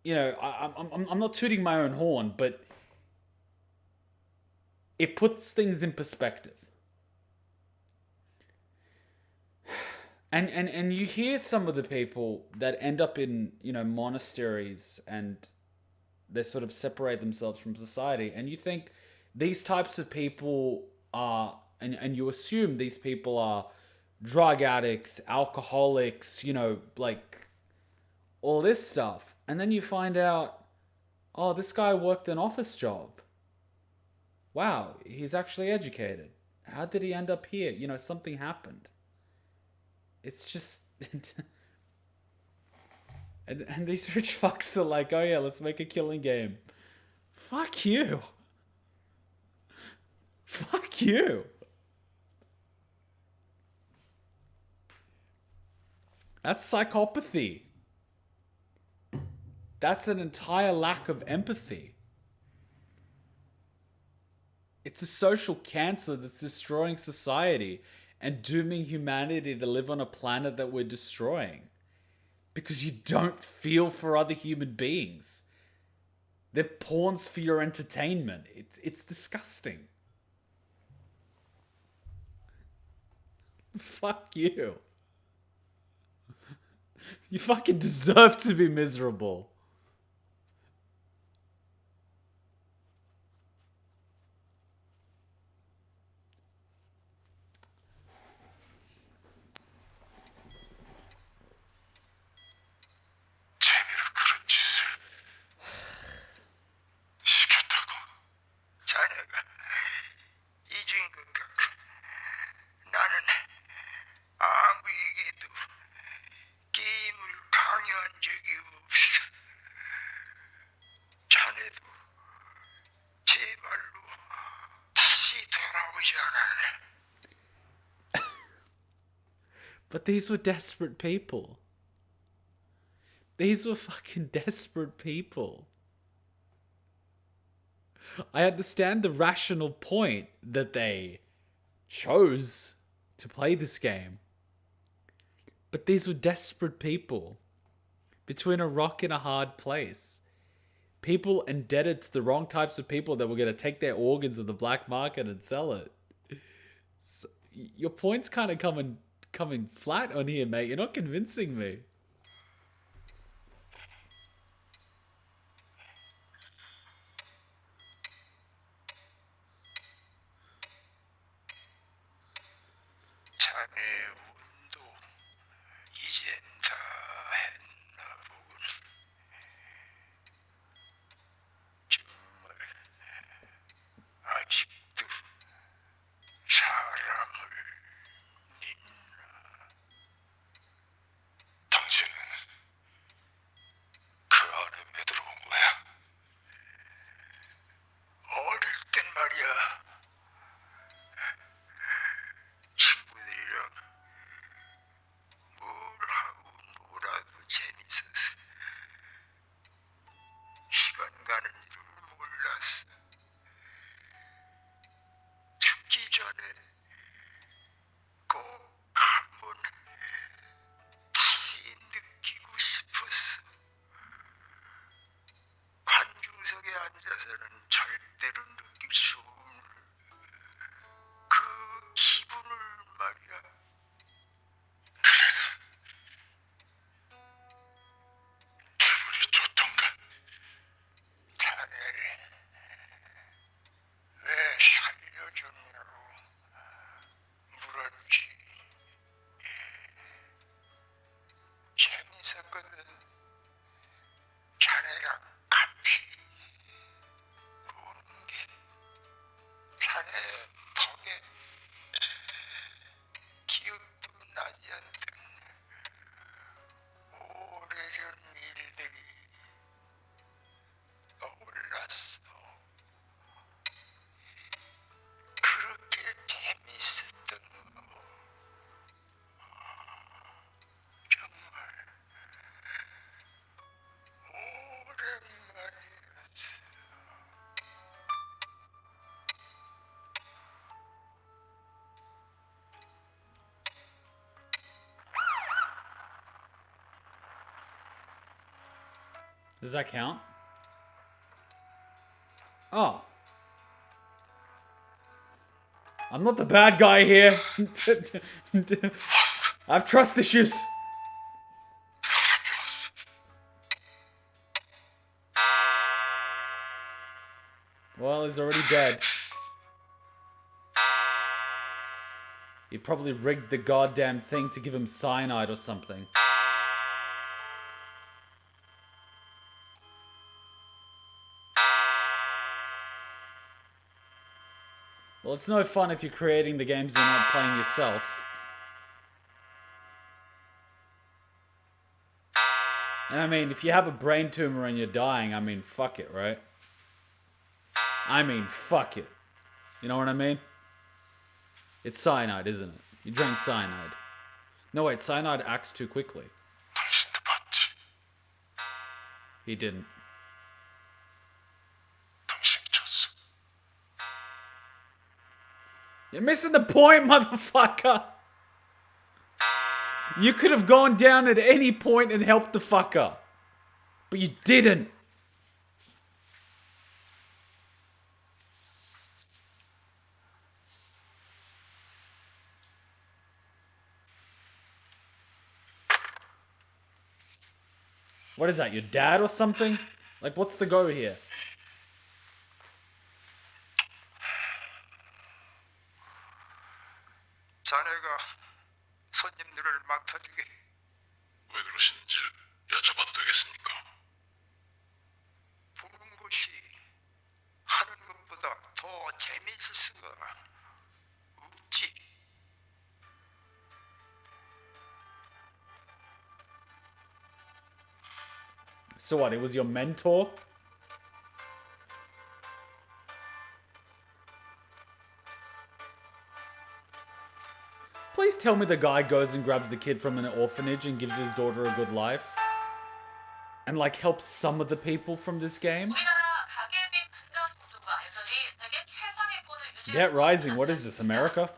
I'm not tooting my own horn, but it puts things in perspective. And you hear some of the people that end up in, monasteries and they sort of separate themselves from society, and you think, these types of people are, and you assume these people are drug addicts, alcoholics, like all this stuff. And then you find out, oh, this guy worked an office job. Wow, he's actually educated. How did he end up here? Something happened. It's just... and these rich fucks are like, oh yeah, let's make a killing game. Fuck you. Fuck you. That's psychopathy. That's an entire lack of empathy. It's a social cancer that's destroying society and dooming humanity to live on a planet that we're destroying. Because you don't feel for other human beings. They're pawns for your entertainment. It's disgusting. Fuck you. You fucking deserve to be miserable. 재미로 그런 짓을 시켰다고. 자네가 이 주인공과 나는 아무에게도 게임을 강요한 적이 없어. 자네도 제발로 다시 돌아오잖아. But these were desperate people. These were fucking desperate people. I understand the rational point that they chose to play this game. But these were desperate people. Between a rock and a hard place. People indebted to the wrong types of people that were going to take their organs on the black market and sell it. So, your point's kind of coming flat on here, mate. You're not convincing me. 자네 운도 이젠 다 했나 보군. 정말 아직도 사람을 믿나. 당신은 그 안에 왜 들어온 거야? 어릴 땐 말이야. 친구들이랑 뭘 하고 놀아도 재밌어서 시간 가는 줄 몰랐어. 죽기 전에 꼭 한번 다시 느끼고 싶었어. 관중석에 앉아서는 절대로 느낄 수 없는 그 기분을 말이야. 그래서 기분이 좋던가? 자네를 왜 살려줬냐고 물었지. 재밌었거든. 자네랑 같이 노는 게. 자네 덕에 기억도 나지 않던 오래전 일들이 떠올랐어. 그렇게 재밌었던 거 정말 오랜만이었어. Does that count? Oh. I'm not the bad guy here. I have trust issues. 사람이 왔어. Well, he's already dead. He probably rigged the goddamn thing to give him cyanide or something. Well, it's no fun if you're creating the games you're not playing yourself. And I mean, if you have a brain tumor and you're dying, I mean, fuck it, right? I mean, fuck it. You know what I mean? It's cyanide, isn't it? You drink cyanide. No, wait, cyanide acts too quickly. 당신도 봤지? He didn't. 당신이 줬어. You're missing the point, motherfucker! You could have gone down at any point and helped the fucker. But you didn't. What is that, your dad or something? Like, what's the go here? 자네가 손님들을 맡아주게. 왜 그러시는지 여쭤봐도 되겠습니까? 보는 것이 하는 것보다 더 재미있을 수가 없지. So what, it was your mentor? Please tell me the guy goes and grabs the kid from an orphanage and gives his daughter a good life. And like helps some of the people from this game. Debt rising, what is this, America?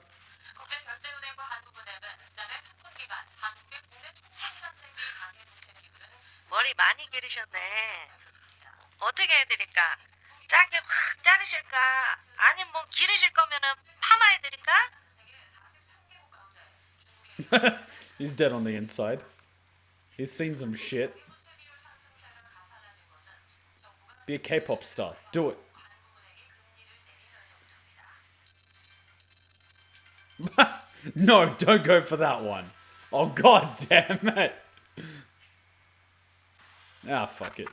머리 많이 기르셨네. 어떻게 해드릴까? 짧게 확 자르실까? 아니면 뭐 기르실 거면은 파마해드릴까? He's dead on the inside. He's seen some shit. Be a K-pop star. Do it. No, don't go for that one. Oh, god damn it. Ah, fuck it.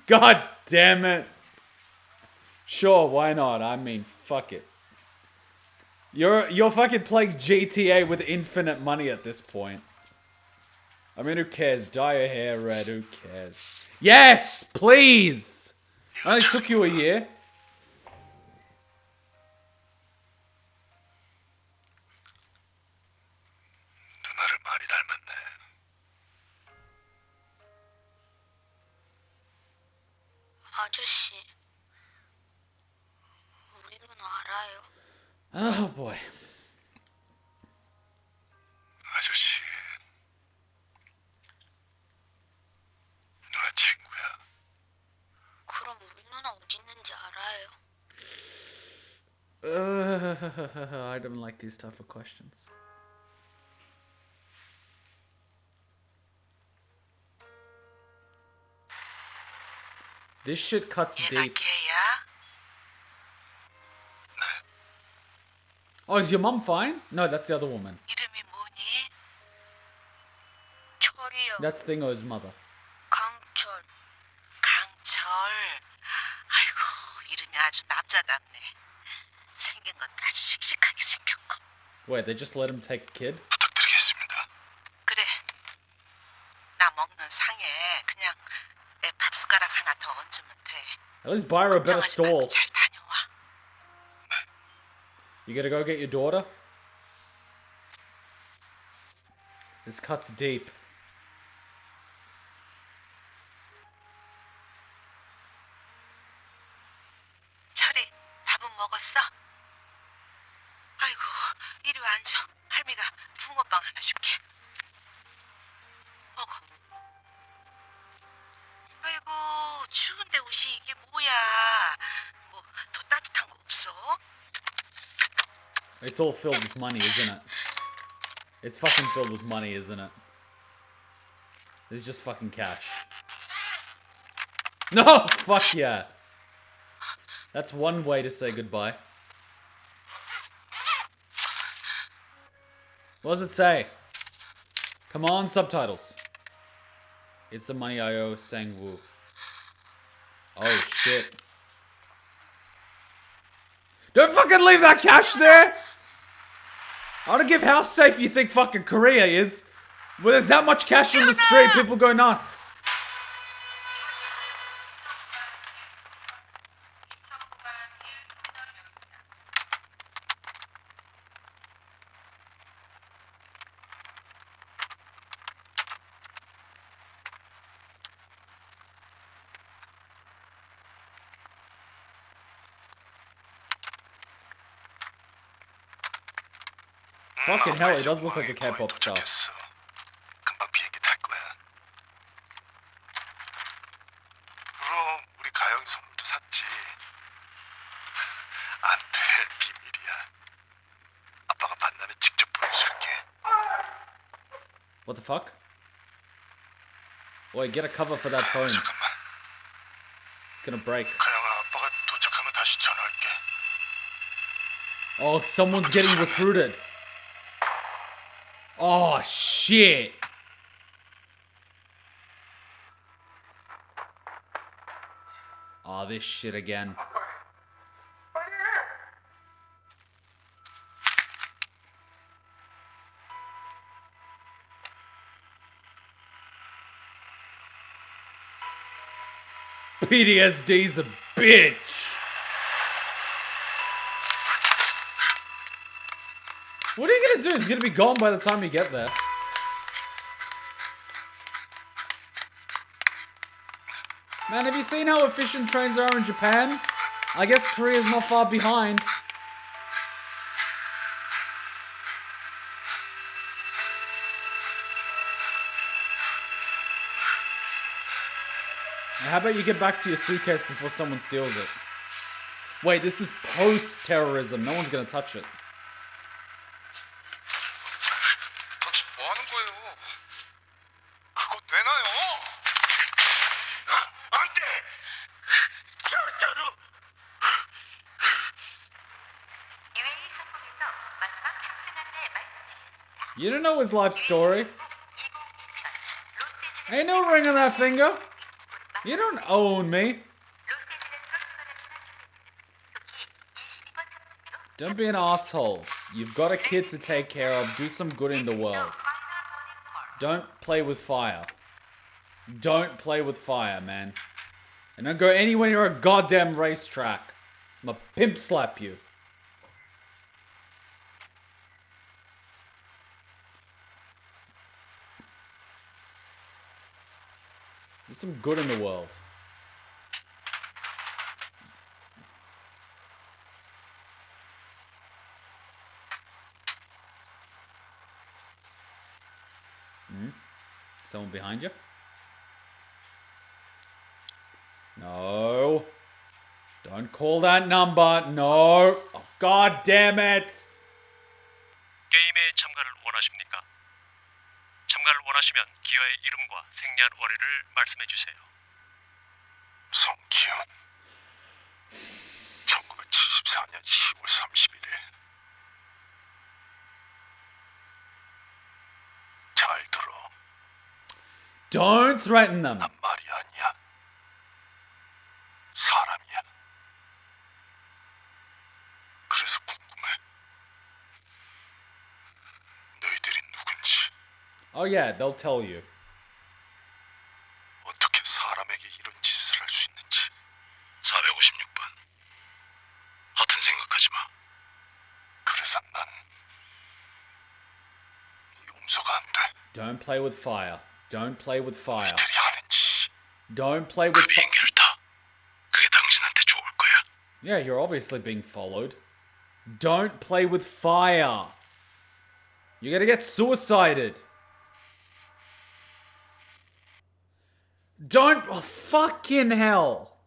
God damn it. Sure, why not? I mean, fuck it. You're fucking playing GTA with infinite money at this point. I mean, who cares? Dye your hair red, who cares? Yes, please! Only took you a year. 누나를 많이 닮았네. 아저씨, 우리 누나 알아요? Oh boy. 아저씨, 누나 친구야. 그럼 우리 누나 어디 있는지 알아요? I don't like these type of questions. This shit cuts 얘가 deep. 걔야? Oh, is your mum fine? No, that's the other woman. 이름이 뭐니? 철이요. That's Thingo's mother. 강철. 강철. 아이고, 이름이 아주 남자답네. 생긴 것도 아주 씩씩하게 생겼고. Wait, they just let him take a kid? 부탁드리겠습니다. 그래. 나 먹는 상에 그냥 내 밥숟가락 하나 더 얹으면 돼. At least buy her a better 걱정하지 말고 stall. 잘 다녀와. You gotta go get your daughter? This cuts deep. 철이 밥은 먹었어? 아이고, 이리 와 앉아. 할미가 붕어빵 하나 줄게. 먹어. 아이고, 추운데 옷이 이게 뭐야? 뭐 더 따뜻한 거 없어? It's all filled with money, isn't it? It's fucking filled with money, isn't it? There's just fucking cash. No! Fuck yeah. That's one way to say goodbye. What does it say? Come on, subtitles. It's the money I owe Sang Woo. Oh shit. Don't fucking leave that cash there! I don't give how safe you think fucking Korea is. When there's that much cash in the street, people go nuts. Fucking hell, he does look like a K-pop star. 도착했어. 금방 비행기 탈 거야. 그럼 우리 가영이 선물도 샀지. 안 돼, 비밀이야. 아빠가 만나면 직접 보여줄게. What the fuck? Wait, get a cover for that phone. 잠깐만. It's gonna break. 가영아, 아빠가 도착하면 다시 전화할게. Oh, someone's getting recruited. Oh, shit. Oh, this shit again. PTSD's a bitch. What are you gonna do? It's gonna be gone by the time you get there. Man, have you seen how efficient trains are in Japan? I guess Korea's not far behind. Now, how about you get back to your suitcase before someone steals it? Wait, this is post-terrorism. No one's gonna touch it. 당신 뭐 하는 거예요? 그거 내놔요. 안 돼. 절대로. UAE 항공에서 마지막 탑승 안내 말씀드리겠습니다. You don't know his life story. 2094 로스앤젤레스 Ain't no ring on that finger. You don't own me. 로스앤젤레스로 출발하시는 승객들은 속히 22번 탑승으로 Don't be an asshole. You've got a kid to take care of. Do some good in the world. Don't play with fire. Don't play with fire, man. And don't go anywhere near a goddamn racetrack. I'ma pimp slap you. Do some good in the world. Someone behind you? No. Don't call that number. No. Oh, God damn it. 게임에 참가를 원하십니까? 참가를 원하시면 기아의 이름과 생년월일을 말씀해 주세요. 성기훈 1974년 10월 31일 잘 들어. Don't threaten them. 난 말이 아니야. 사람이야. 그래서 궁금해. 너희들이 누군지, Oh yeah, they'll tell you. 어떻게 사람에게 이런 짓을 할 수 있는지. 456번. 허튼 생각하지 마. 그래서 난 용서가 안 돼. Don't play with fire. Don't play with fire. 너희들이 하는 짓. Don't play with fire. 비행기를 타. 그게 당신한테 좋을 거야. Yeah, you're obviously being followed. Don't play with fire. You're gonna get suicided. Don't. Oh, fucking hell.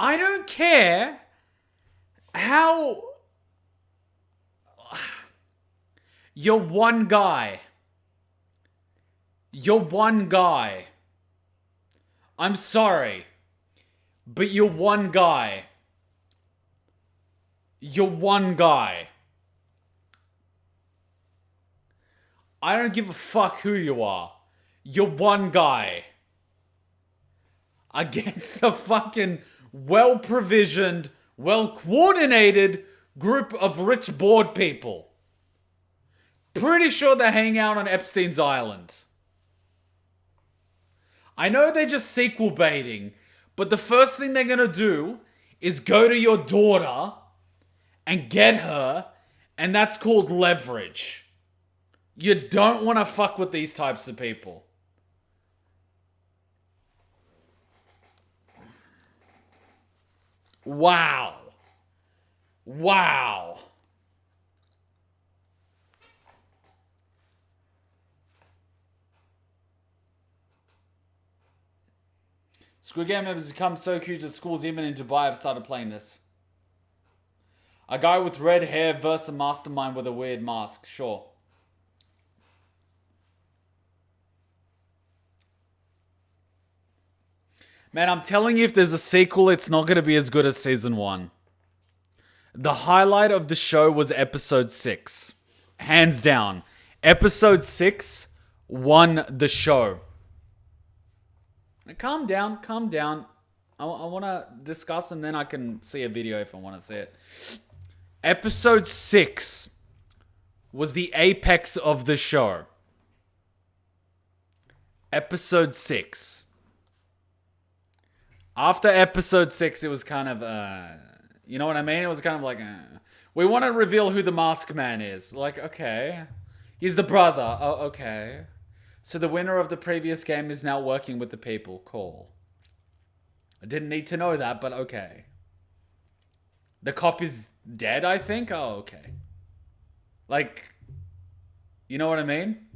I don't care how you're one guy. You're one guy. I'm sorry, but you're one guy. You're one guy. I don't give a fuck who you are. You're one guy. Against a fucking well-provisioned, well-coordinated group of rich bored people. Pretty sure they hang out on Epstein's Island. I know they're just sequel baiting, but the first thing they're gonna do is go to your daughter and get her, and that's called leverage. You don't want to fuck with these types of people. Wow. Wow. Squid Game has become so huge that schools even in Dubai have started playing this. A guy with red hair versus a mastermind with a weird mask. Sure. Man, I'm telling you, if there's a sequel, it's not going to be as good as season 1. The highlight of the show was episode 6. Hands down. Episode 6 won the show. Now, calm down, calm down. I want to discuss and then I can see a video if I want to see it. Episode 6 was the apex of the show. Episode 6. After episode 6, it was kind of, you know what I mean? It was kind of like, we want to reveal who the Masked Man is. Like, okay. He's the brother. Oh, okay. So the winner of the previous game is now working with the people. Cool. I didn't need to know that, but okay. The cop is dead, I think? Oh, okay. Like, you know what I mean?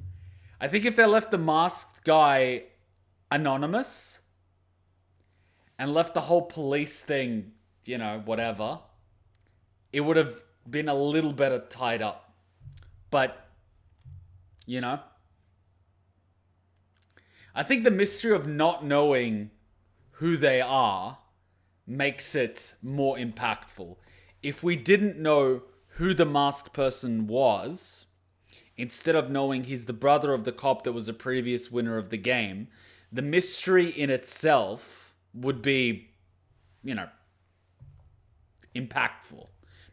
I think if they left the masked guy anonymous and left the whole police thing, you know, whatever, it would have been a little better tied up. But, you know, I think the mystery of not knowing who they are makes it more impactful. If we didn't know who the masked person was, instead of knowing he's the brother of the cop that was a previous winner of the game, the mystery in itself would be, you know, impactful.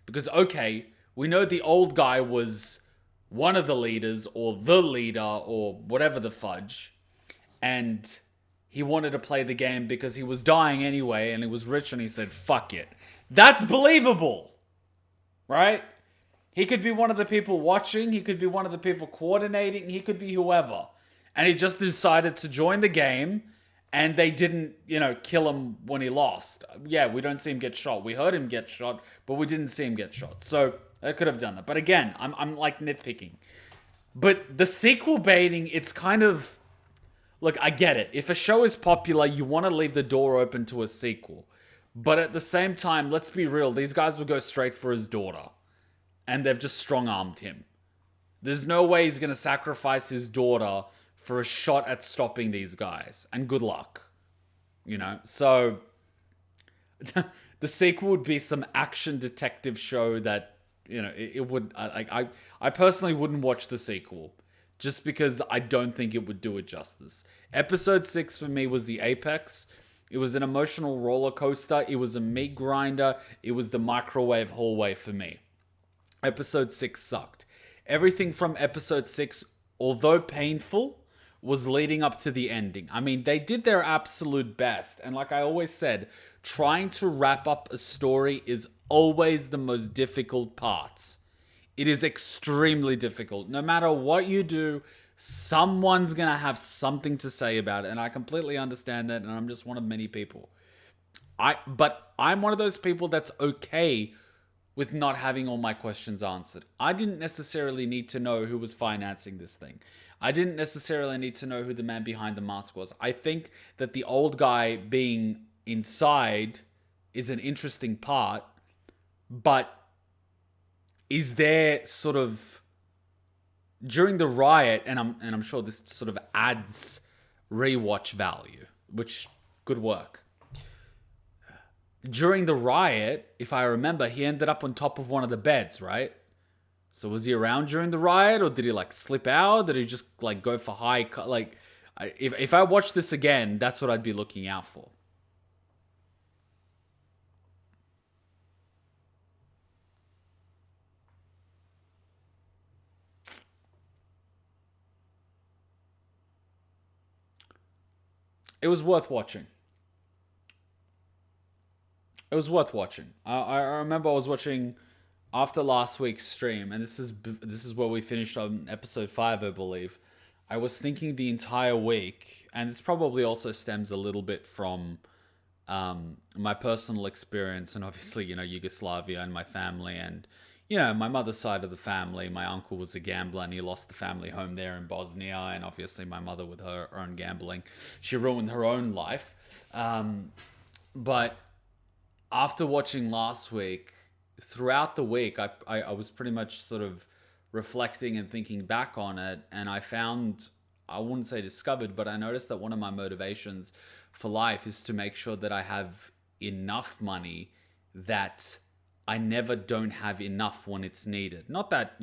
Because, okay, we know the old guy was one of the leaders or the leader or whatever the fudge, and he wanted to play the game because he was dying anyway and he was rich and he said, fuck it. That's believable, right? He could be one of the people watching. He could be one of the people coordinating. He could be whoever. And he just decided to join the game and they didn't, you know, kill him when he lost. Yeah, we don't see him get shot. We heard him get shot, but we didn't see him get shot. So they could have done that. But again, I'm like nitpicking. But the sequel baiting, it's kind of... Look, I get it. If a show is popular, you want to leave the door open to a sequel. But at the same time, let's be real. These guys will go straight for his daughter. And they've just strong-armed him. There's no way he's going to sacrifice his daughter for a shot at stopping these guys. And good luck. You know? So, the sequel would be some action detective show that, you know, it would... I personally wouldn't watch the sequel. Just because I don't think it would do it justice. Episode 6 for me was the apex. It was an emotional roller coaster. It was a meat grinder. It was the microwave hallway for me. Episode 6 sucked. Everything from episode 6, although painful, was leading up to the ending. I mean, they did their absolute best. And like I always said, trying to wrap up a story is always the most difficult part. It is extremely difficult. No matter what you do, someone's going to have something to say about it. And I completely understand that. And I'm just one of many people. But I'm one of those people that's okay with not having all my questions answered. I didn't necessarily need to know who was financing this thing. I didn't necessarily need to know who the man behind the mask was. I think that the old guy being inside is an interesting part. But is there sort of during the riot, and I'm sure this sort of adds rewatch value, which good work. During the riot, if I remember, he ended up on top of one of the beds, right? So was he around during the riot, or did he like slip out? Did he just like go for if I watch this again, that's what I'd be looking out for. It was worth watching. It was worth watching. I remember I was watching after last week's stream, and this is where we finished on episode 5, I believe. I was thinking the entire week, and this probably also stems a little bit from my personal experience, and obviously, you know, Yugoslavia and my family, and my mother's side of the family, my uncle was a gambler and he lost the family home there in Bosnia. And obviously my mother, with her own gambling, she ruined her own life. But after watching last week, throughout the week, I was pretty much sort of reflecting and thinking back on it. And I found, I wouldn't say discovered, but I noticed that one of my motivations for life is to make sure that I have enough money that I never don't have enough when it's needed. Not that,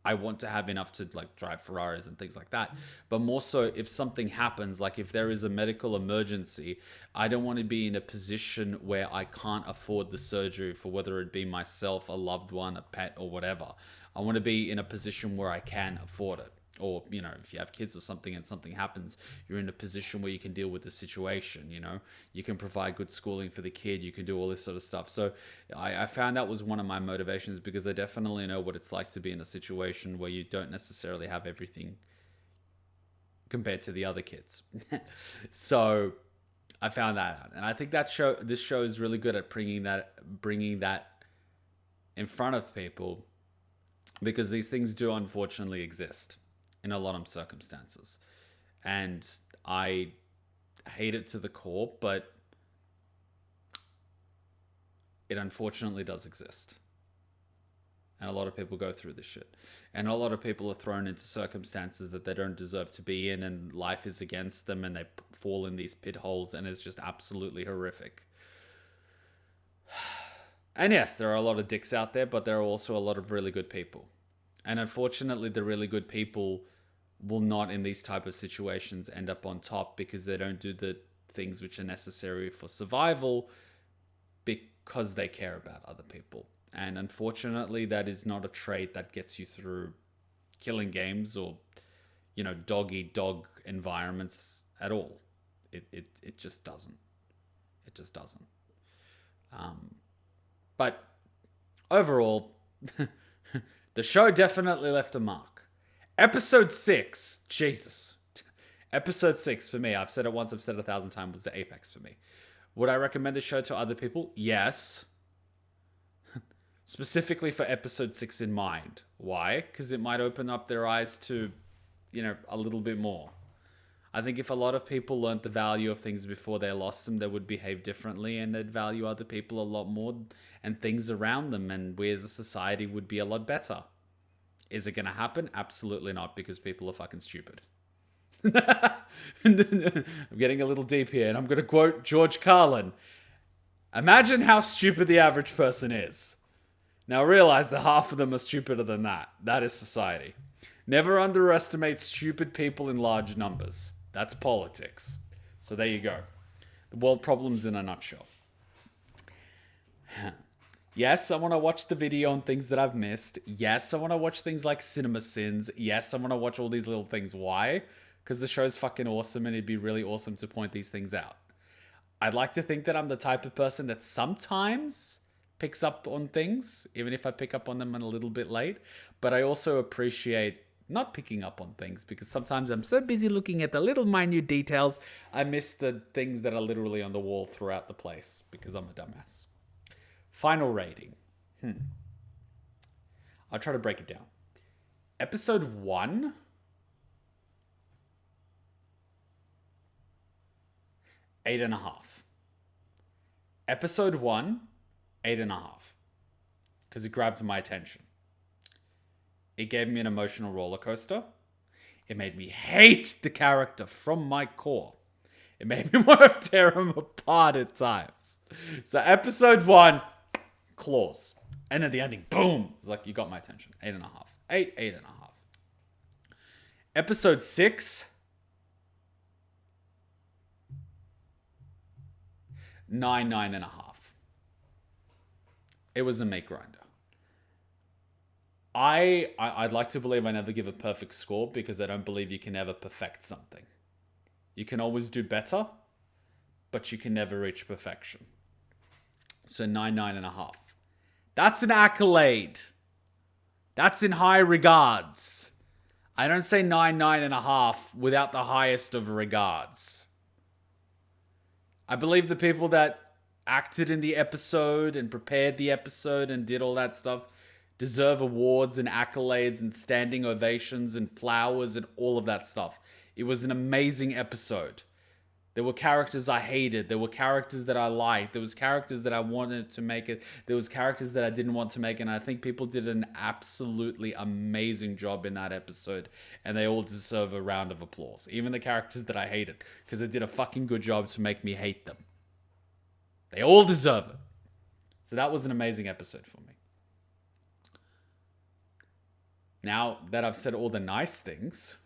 I want to have enough to like drive Ferraris and things like that, but more so if something happens, like if there is a medical emergency, I don't want to be in a position where I can't afford the surgery for whether it be myself, a loved one, a pet, or whatever. I want to be in a position where I can afford it. Or, if you have kids or something and something happens, you're in a position where you can deal with the situation, You can provide good schooling for the kid. You can do all this sort of stuff. So I found that was one of my motivations, because I definitely know what it's like to be in a situation where you don't necessarily have everything compared to the other kids. So I found that out. And I think this show is really good at bringing that in front of people, because these things do unfortunately exist in a lot of circumstances. And I hate it to the core, but it unfortunately does exist. And a lot of people go through this shit. And a lot of people are thrown into circumstances that they don't deserve to be in, and life is against them, and they fall in these pit holes, and it's just absolutely horrific. And yes, there are a lot of dicks out there, but there are also a lot of really good people. And unfortunately, the really good people will not, in these type of situations, end up on top, because they don't do the things which are necessary for survival because they care about other people. And unfortunately, that is not a trait that gets you through killing games or, dog-eat-dog environments at all. It just doesn't. It just doesn't. But overall, the show definitely left a mark. Episode 6, Jesus. Episode 6 for me, I've said it once, I've said it 1,000 times, was the apex for me. Would I recommend the show to other people? Yes. Specifically for episode 6 in mind. Why? Because it might open up their eyes to, a little bit more. I think if a lot of people learned the value of things before they lost them, they would behave differently, and they'd value other people a lot more and things around them, and we as a society would be a lot better. Is it going to happen? Absolutely not, because people are fucking stupid. I'm getting a little deep here, and I'm going to quote George Carlin. Imagine how stupid the average person is. Now realize that half of them are stupider than that. That is society. Never underestimate stupid people in large numbers. That's politics. So there you go. The world problems in a nutshell. Yes, I want to watch the video on things that I've missed. Yes, I want to watch things like Cinema Sins. Yes, I want to watch all these little things. Why? Because the show's fucking awesome, and it'd be really awesome to point these things out. I'd like to think that I'm the type of person that sometimes picks up on things, even if I pick up on them a little bit late. But I also appreciate not picking up on things, because sometimes I'm so busy looking at the little minute details, I miss the things that are literally on the wall throughout the place, because I'm a dumbass. Final rating. I'll try to break it down. Episode 1. Eight and a half. Episode 1, 8.5. Because it grabbed my attention. It gave me an emotional roller coaster. It made me hate the character from my core. It made me want to tear him apart at times. So episode 1, claws. And at the ending, boom. It's like, you got my attention. 8.5. 8.5. Episode 6, 9.5. It was a meat grinder. I'd like to believe I never give a perfect score, because I don't believe you can ever perfect something. You can always do better, but you can never reach perfection. So 9.5. That's an accolade. That's in high regards. I don't say 9.5 without the highest of regards. I believe the people that acted in the episode and prepared the episode and did all that stuff deserve awards and accolades and standing ovations and flowers and all of that stuff. It was an amazing episode. There were characters I hated. There were characters that I liked. There was characters that I wanted to make it. There was characters that I didn't want to make. And I think people did an absolutely amazing job in that episode. And they all deserve a round of applause. Even the characters that I hated. Because they did a fucking good job to make me hate them. They all deserve it. So that was an amazing episode for me. Now that I've said all the nice things,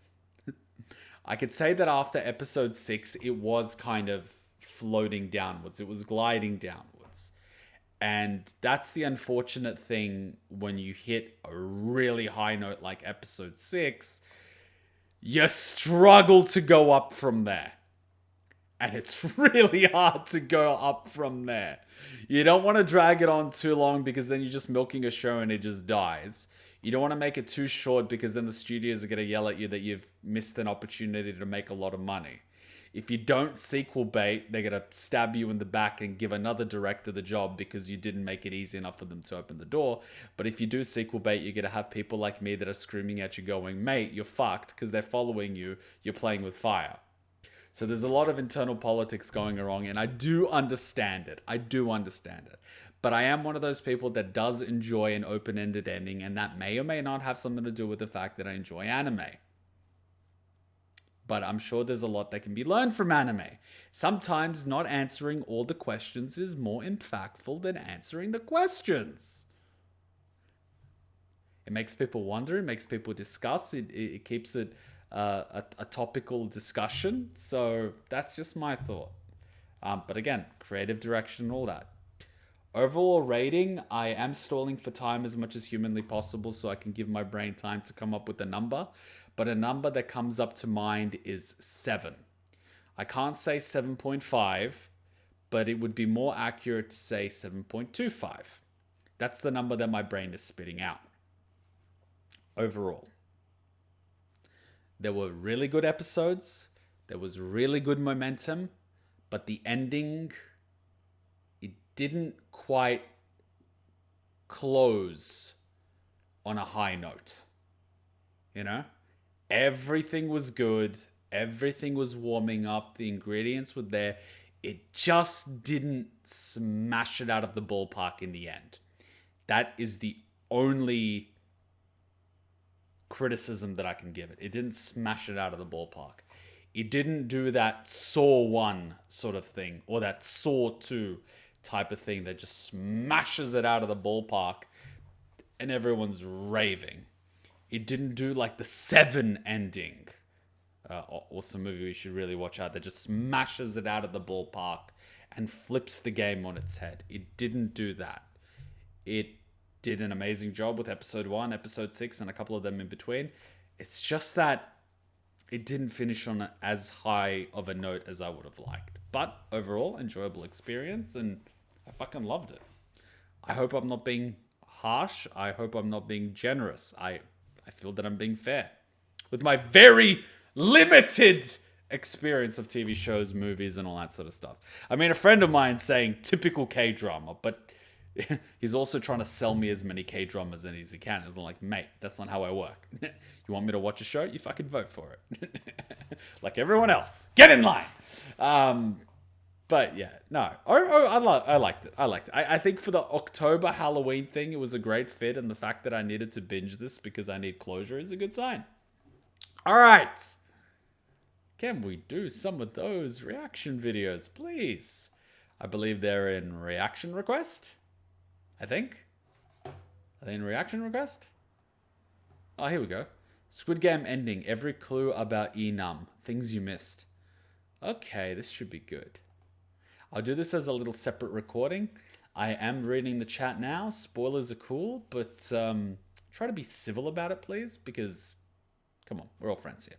I could say that after episode 6, it was kind of floating downwards. It was gliding downwards. And that's the unfortunate thing when you hit a really high note like episode 6. You struggle to go up from there. And it's really hard to go up from there. You don't want to drag it on too long because then you're just milking a show and it just dies. You don't want to make it too short because then the studios are going to yell at you that you've missed an opportunity to make a lot of money. If you don't sequel bait, they're going to stab you in the back and give another director the job because you didn't make it easy enough for them to open the door. But if you do sequel bait, you're going to have people like me that are screaming at you going, mate, you're fucked because they're following you. You're playing with fire. So there's a lot of internal politics going wrong, and I do understand it. But I am one of those people that does enjoy an open-ended ending, and that may or may not have something to do with the fact that I enjoy anime. But I'm sure there's a lot that can be learned from anime. Sometimes not answering all the questions is more impactful than answering the questions. It makes people wonder, it makes people discuss, it keeps it a topical discussion. So that's just my thought. But again, creative direction and all that. Overall rating, I am stalling for time as much as humanly possible so I can give my brain time to come up with a number. But a number that comes up to mind is 7. I can't say 7.5, but it would be more accurate to say 7.25. That's the number that my brain is spitting out. Overall. There were really good episodes. There was really good momentum. But the ending, it didn't quite close on a high note. You know? Everything was good. Everything was warming up. The ingredients were there. It just didn't smash it out of the ballpark in the end. That is the only criticism that I can give it. It didn't smash it out of the ballpark. It didn't do that Saw 1 sort of thing or that Saw 2 type of thing that just smashes it out of the ballpark and everyone's raving. It didn't do like the 7 ending. Awesome movie we should really watch out, that just smashes it out of the ballpark and flips the game on its head. It didn't do that. It did an amazing job with episode 1, episode 6, and a couple of them in between. It's just that it didn't finish on as high of a note as I would have liked. But overall, enjoyable experience, and I fucking loved it. I hope I'm not being harsh. I hope I'm not being generous. I feel that I'm being fair. With my very limited experience of TV shows, movies, and all that sort of stuff. I mean, a friend of mine saying typical K-drama, but he's also trying to sell me as many K-dramas as he can. It's like, mate, that's not how I work. You want me to watch a show? You fucking vote for it. Like everyone else. Get in line! But yeah, no. I liked it. I think for the October Halloween thing, it was a great fit, and the fact that I needed to binge this because I need closure is a good sign. All right. Can we do some of those reaction videos, please? I believe they're in reaction request. I think. Are they in reaction request? Oh, here we go. Squid Game ending. Every clue about Enum. Things you missed. Okay, this should be good. I'll do this as a little separate recording. I am reading the chat now. Spoilers are cool, but try to be civil about it, please, because, come on, we're all friends here.